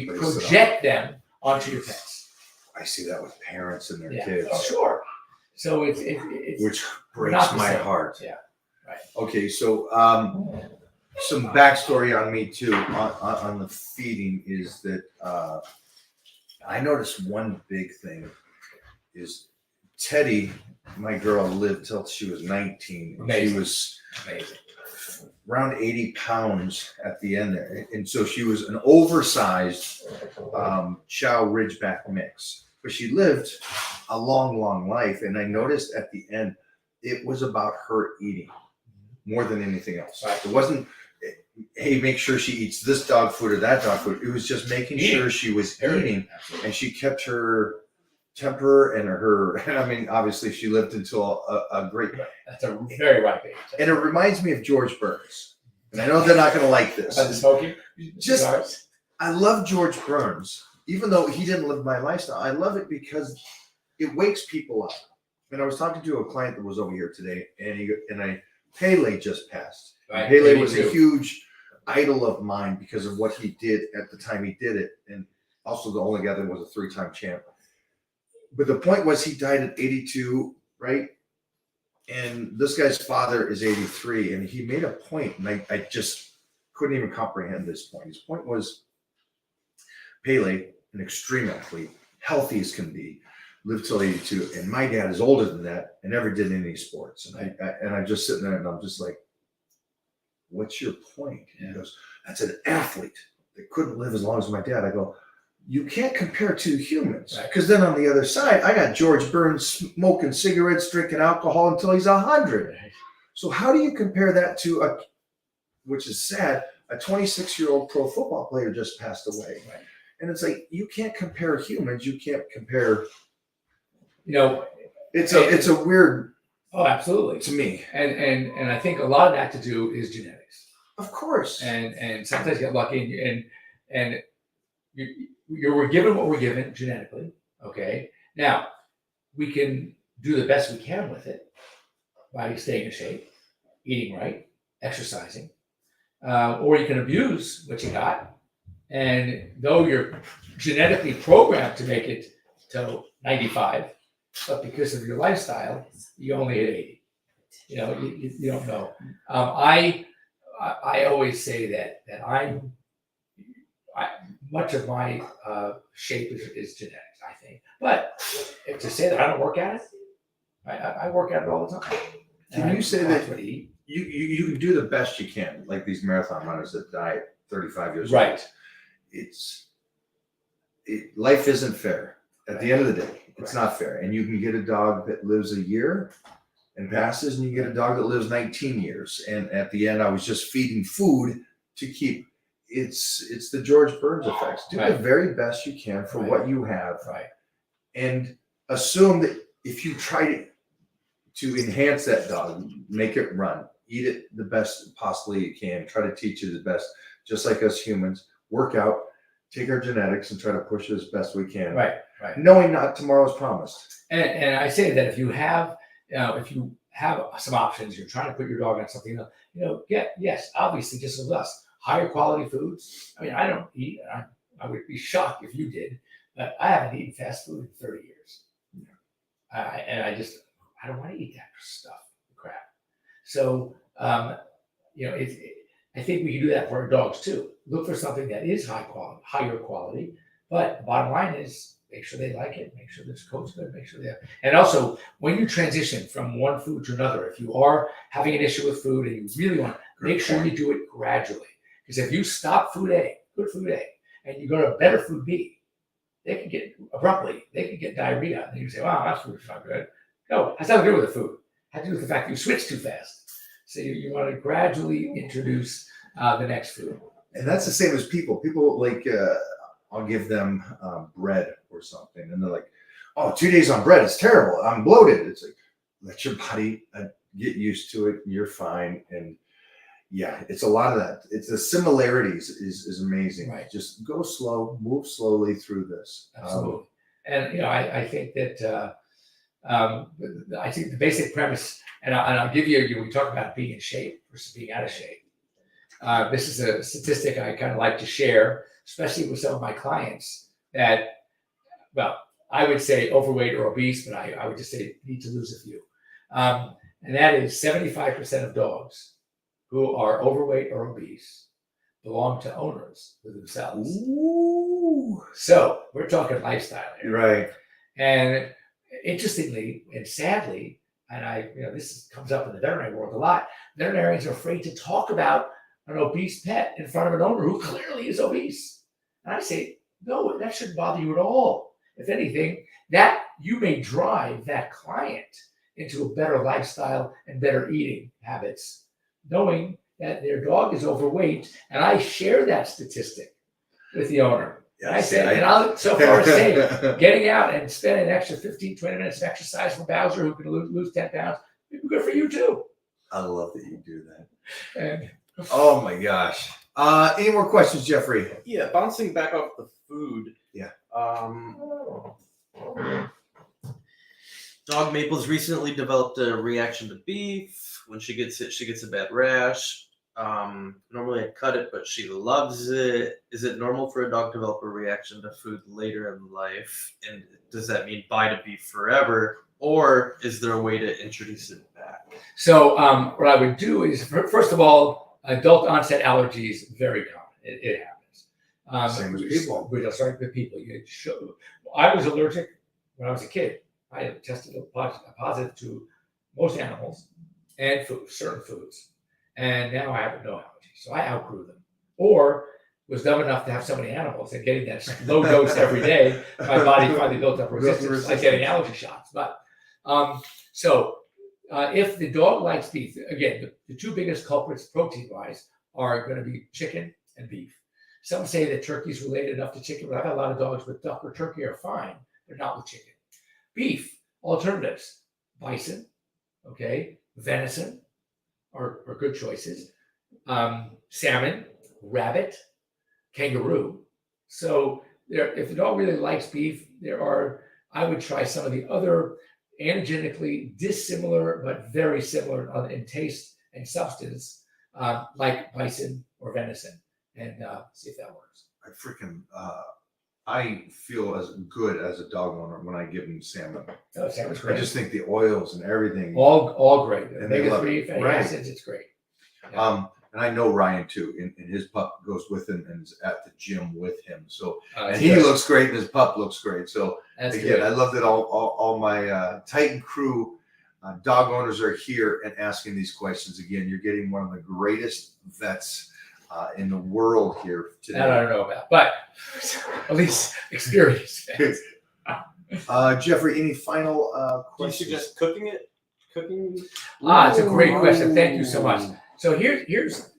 project them onto your pets. I see that with parents and their Yeah, kids, sure. So it's which breaks not the my same. heart. Yeah, right. Okay, so some backstory on me too on the feeding is that I noticed one big thing is Teddy, my girl, lived till she was 19. Amazing. She was Amazing. around 80 pounds at the end there. And so she was an oversized Chow Ridgeback mix. But she lived a long, long life. And I noticed at the end, it was about her eating more than anything else. Right. It wasn't, hey, make sure she eats this dog food or that dog food. It was just making sure she was eating. And she kept her temper and I mean, obviously she lived until a great. That's a very ripe age. And it reminds me of George Burns. And I know they're not going to like this. About the smoking? Just- Cigars? I love George Burns, even though he didn't live my lifestyle. I love it because it wakes people up. And I was talking to a client that was over here today, and Pele just passed. Right. Pele Me was too. a huge idol of mine because of what he did at the time he did it. And also the only guy that was a 3-time champ. But the point was he died at 82, right? And this guy's father is 83. And he made a point, and I just couldn't even comprehend this point. His point was Pele, an extreme athlete, healthy as can be, lived till 82. And my dad is older than that and never did any sports. And I'm just sitting there and I'm just like, what's your point? And he goes, that's an athlete that couldn't live as long as my dad. I go, you can't compare two humans. Because then on the other side, I got George Burns smoking cigarettes, drinking alcohol until he's 100. Right. So how do you compare that to which is sad, a 26-year-old pro football player just passed away. Right. And it's like, you can't compare humans. You can't compare. It's a weird, Oh, absolutely. to me. And I think a lot of that to do is genetics. Of course. And sometimes you get lucky and we're given what we're given genetically. Okay. Now we can do the best we can with it by staying in shape, eating right, exercising, or you can abuse what you got. And though you're genetically programmed to make it to 95, but because of your lifestyle, you only hit 80. You don't know. I always say that much of my shape is genetics, I think. But to say that I don't work at it, I work at it all the time. Can And you say that's that what I eat. you can do the best you can, like these marathon runners that die at 35 years Right. old. Life isn't fair. At the end of the day, it's not fair. And you can get a dog that lives a year and passes, and you get a dog that lives 19 years. And at the end, I was just feeding food to keep. It's the George Burns effect. Do the very best you can for what you have, and assume that if you try to enhance that dog, make it run, eat it the best possibly you can, try to teach it the best, just like us humans, work out, take our genetics and try to push it as best we can. Right. Knowing not tomorrow's promised. And I say that if you have some options, you're trying to put your dog on something, yes, obviously, just as us, higher quality foods. I mean, I don't eat, I would be shocked if you did, but I haven't eaten fast food in 30 years. I don't want to eat that stuff, crap. So, I think we can do that for our dogs too. Look for something that is higher quality, but the bottom line is make sure they like it, make sure this coat's good, make sure and also when you transition from one food to another, if you are having an issue with food and you really want, make sure you do it gradually. Because if you stop food A, good food A, and you go to better food B, they can get diarrhea. And you can say, wow, that food's not good. No, it has nothing to do with the food. It has to do with the fact that you switch too fast. So you want to gradually introduce the next food. And that's the same as people. People like, I'll give them bread or something. And they're like, oh, 2 days on bread is terrible. I'm bloated. It's like, let your body get used to it. You're fine. And yeah, it's a lot of that. It's the similarities is amazing. Right. Just go slow, move slowly through this. Absolutely. And I think that I think the basic premise, and I'll give you, we talk about being in shape versus being out of shape. This is a statistic I kind of like to share, especially with some of my clients that, well, I would say overweight or obese, but I would just say need to lose a few. And that is 75% of dogs who are overweight or obese belong to owners with themselves. Ooh. So we're talking lifestyle here. Right. And interestingly and sadly, and this comes up in the veterinary world a lot, veterinarians are afraid to talk about an obese pet in front of an owner who clearly is obese. And I say, no, that shouldn't bother you at all. If anything, that you may drive that client into a better lifestyle and better eating habits, knowing that their dog is overweight. And I share that statistic with the owner. And I said, and I'll so far say, getting out and spending an extra 15, 20 minutes of exercise for Bowser, who can lose 10 pounds, it'd be good for you too. I love that you do that. And, oh my gosh. Any more questions, Jeffrey? Yeah, bouncing back off the food. Yeah. Dog Maple's recently developed a reaction to beef. When she gets it, she gets a bad rash. Normally I cut it, but she loves it. Is it normal for a dog to develop a reaction to food later in life? And does that mean bye to beef forever? Or is there a way to introduce it back? So what I would do is, first of all, adult onset allergies, very common. It happens. Same as people. We're starting with people. I was allergic when I was a kid. I had tested positive to most animals and certain foods. And now I have no allergies. So I outgrew them. Or was dumb enough to have so many animals and getting that low dose every day, my body finally built up resistance, like getting allergy shots. But if the dog likes beef, again, the two biggest culprits protein-wise are going to be chicken and beef. Some say that turkey's related enough to chicken, but I've had a lot of dogs with duck or turkey are fine. They're not with chicken. Beef, alternatives, bison, okay, venison are good choices. Salmon, rabbit, kangaroo. So if the dog really likes beef, I would try some of the other anagenically dissimilar but very similar in taste and substance, like bison or venison, and see if that works. I feel as good as a dog owner when I give them salmon. Oh, salmon's great. I just think the oils and everything. All great. And they love Omega-3 fatty right. acids, it's great. Yeah. And I know Ryan too, and his pup goes with him and is at the gym with him. So and That's he good. looks great, and his pup looks great. So That's again, good. I love that all my Titan crew dog owners are here and asking these questions. Again, you're getting one of the greatest vets in the world here today. That I don't know about, but at least experience. Jeffrey, any final Do you questions? suggest cooking it? Cooking? It's a great question. Thank you so much. So here's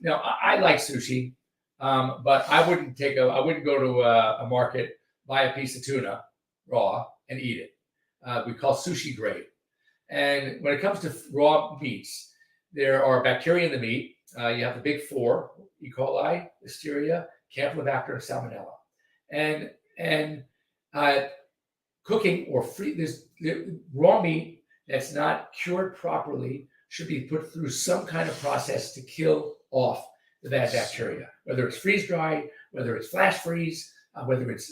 I like sushi, but I wouldn't go to a market, buy a piece of tuna raw and eat it. We call sushi grade. And when it comes to raw meats, there are bacteria in the meat. You have the big four: E. coli, Listeria, Campylobacter, and Salmonella. And cooking or raw meat that's not cured properly should be put through some kind of process to kill off the bad bacteria, whether it's freeze dried, whether it's flash freeze, whether it's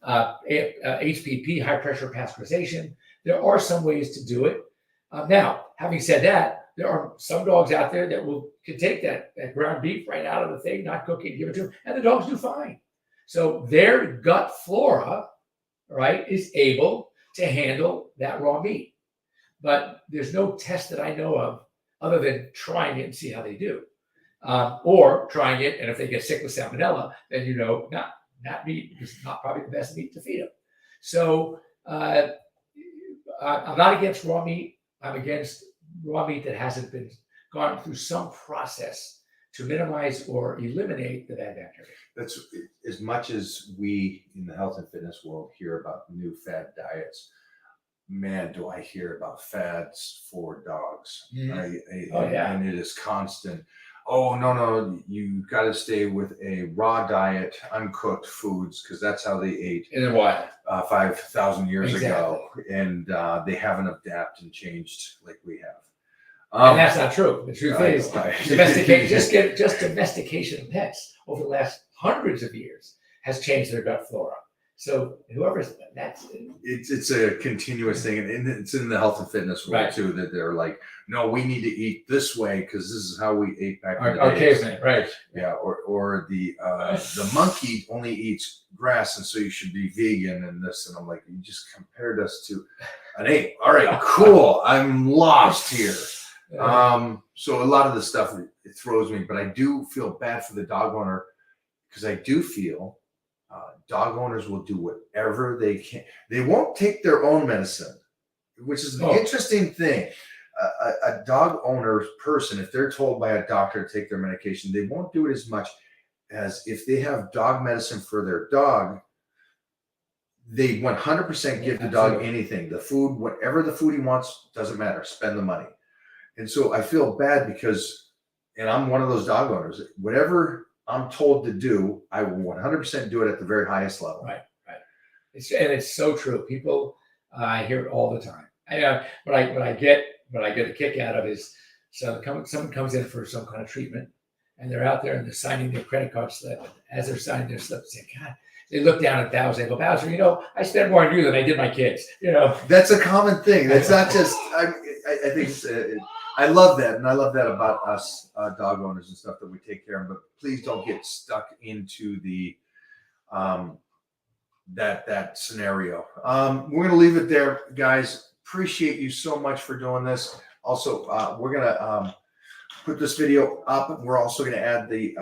HPP, high pressure pasteurization. There are some ways to do it. Now, having said that, there are some dogs out there that can take that ground beef right out of the thing, not cook it, give it to them, and the dogs do fine. So their gut flora, right, is able to handle that raw meat. But there's no test that I know of other than trying it and see how they do. Or trying it, and if they get sick with salmonella, then not meat is not probably the best meat to feed them. So I'm not against raw meat. I'm against raw meat that hasn't been gone through some process to minimize or eliminate the bad bacteria. That's as much as we in the health and fitness world hear about new fad diets. Man, do I hear about fads for dogs. And it is constant. Oh, no, you got to stay with a raw diet, uncooked foods, because that's how they ate In the wild. 5,000 years ago. Exactly. And they haven't adapted and changed like we have. And that's not true. The truth is, domestication. just domestication of pets over the last hundreds of years has changed their gut flora. So It's a continuous thing, and it's in the health and fitness world Right. too, that they're like, no, we need to eat this way because this is how we ate back in the our days. caveman, right? Yeah, or the monkey only eats grass, and so you should be vegan and this. And I'm like, you just compared us to an ape. All right, cool. I'm lost here. So a lot of the stuff, it throws me, but I do feel bad for the dog owner because I do feel dog owners will do whatever they can. They won't take their own medicine, which is an interesting thing. A dog owner person, if they're told by a doctor to take their medication, they won't do it as much as if they have dog medicine for their dog. They 100% give the dog anything. The food, whatever the food he wants, doesn't matter. Spend the money. And so I feel bad because, and I'm one of those dog owners, whatever I'm told to do, I will 100% do it at the very highest level. Right. It's so true. People, I hear it all the time. What I get a kick out of is someone comes in for some kind of treatment, and they're out there and they're signing their credit card slip. As they're signing their slip, they say, God, they look down at Bowser. They go, Bowser, I spend more on you than I did my kids. That's a common thing. That's not just. I think I love that, and I love that about us dog owners and stuff that we take care of. But please don't get stuck into the that scenario. We're gonna leave it there, guys. Appreciate you so much for doing this. Also, we're gonna put this video up. We're also gonna add the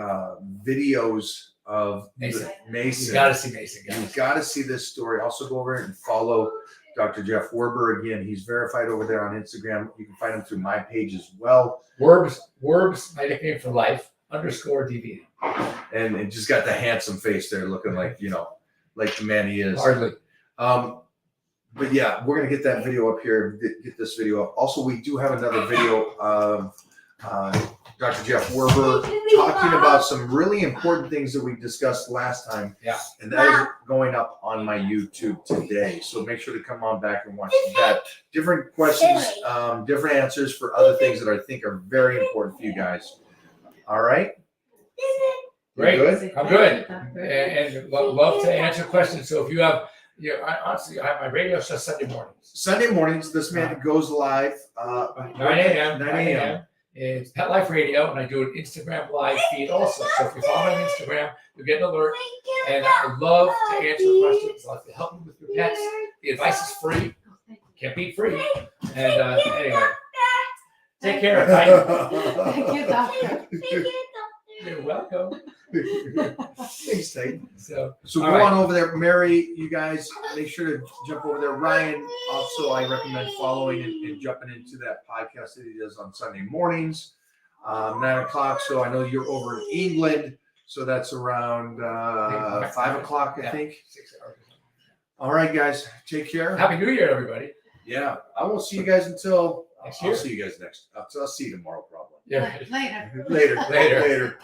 videos of Mason. You got to see Mason, guys. You got to see this story. Also, go over and follow Dr. Jeff Warber. Again, he's verified over there on Instagram. You can find him through my page as well. Werbs, my nickname for life, _DV. And just got the handsome face there looking like, like the man he is. Hardly. But yeah, we're going to get that video up here, get this video up. Also, we do have another video of Dr. Jeff Warber talking about some really important things that we discussed last time. Yeah. And that is going up on my YouTube today. So make sure to come on back and watch that. Different questions, different answers for other things that I think are very important for you guys. All right? Great. Good? I'm good. And love to answer questions. So if you have, honestly, I have my radio show Sunday mornings. Sunday mornings, this man goes live. 9 a.m. It's Pet Life Radio, and I do an Instagram live feed also. So if you follow me on Instagram, you'll get an alert. And I love to answer questions. I like to help you with your pets. The advice is free. can't beat free. And anyway, take care. Bye. Thank you, doctor. You're welcome. Thanks, Tate. So So all go right. on over there, Mary. You guys make sure to jump over there. Ryan, also, I recommend following and jumping into that podcast that he does on Sunday mornings, 9:00. So I know you're over in England, so that's around 5:00, I Yeah. think. 6 hours. All right, guys, take care. Happy New Year, everybody. Yeah, I won't see you guys until Next I'll year. see you guys next. I'll see you tomorrow, probably. Yeah. Later. Later. Later. Later.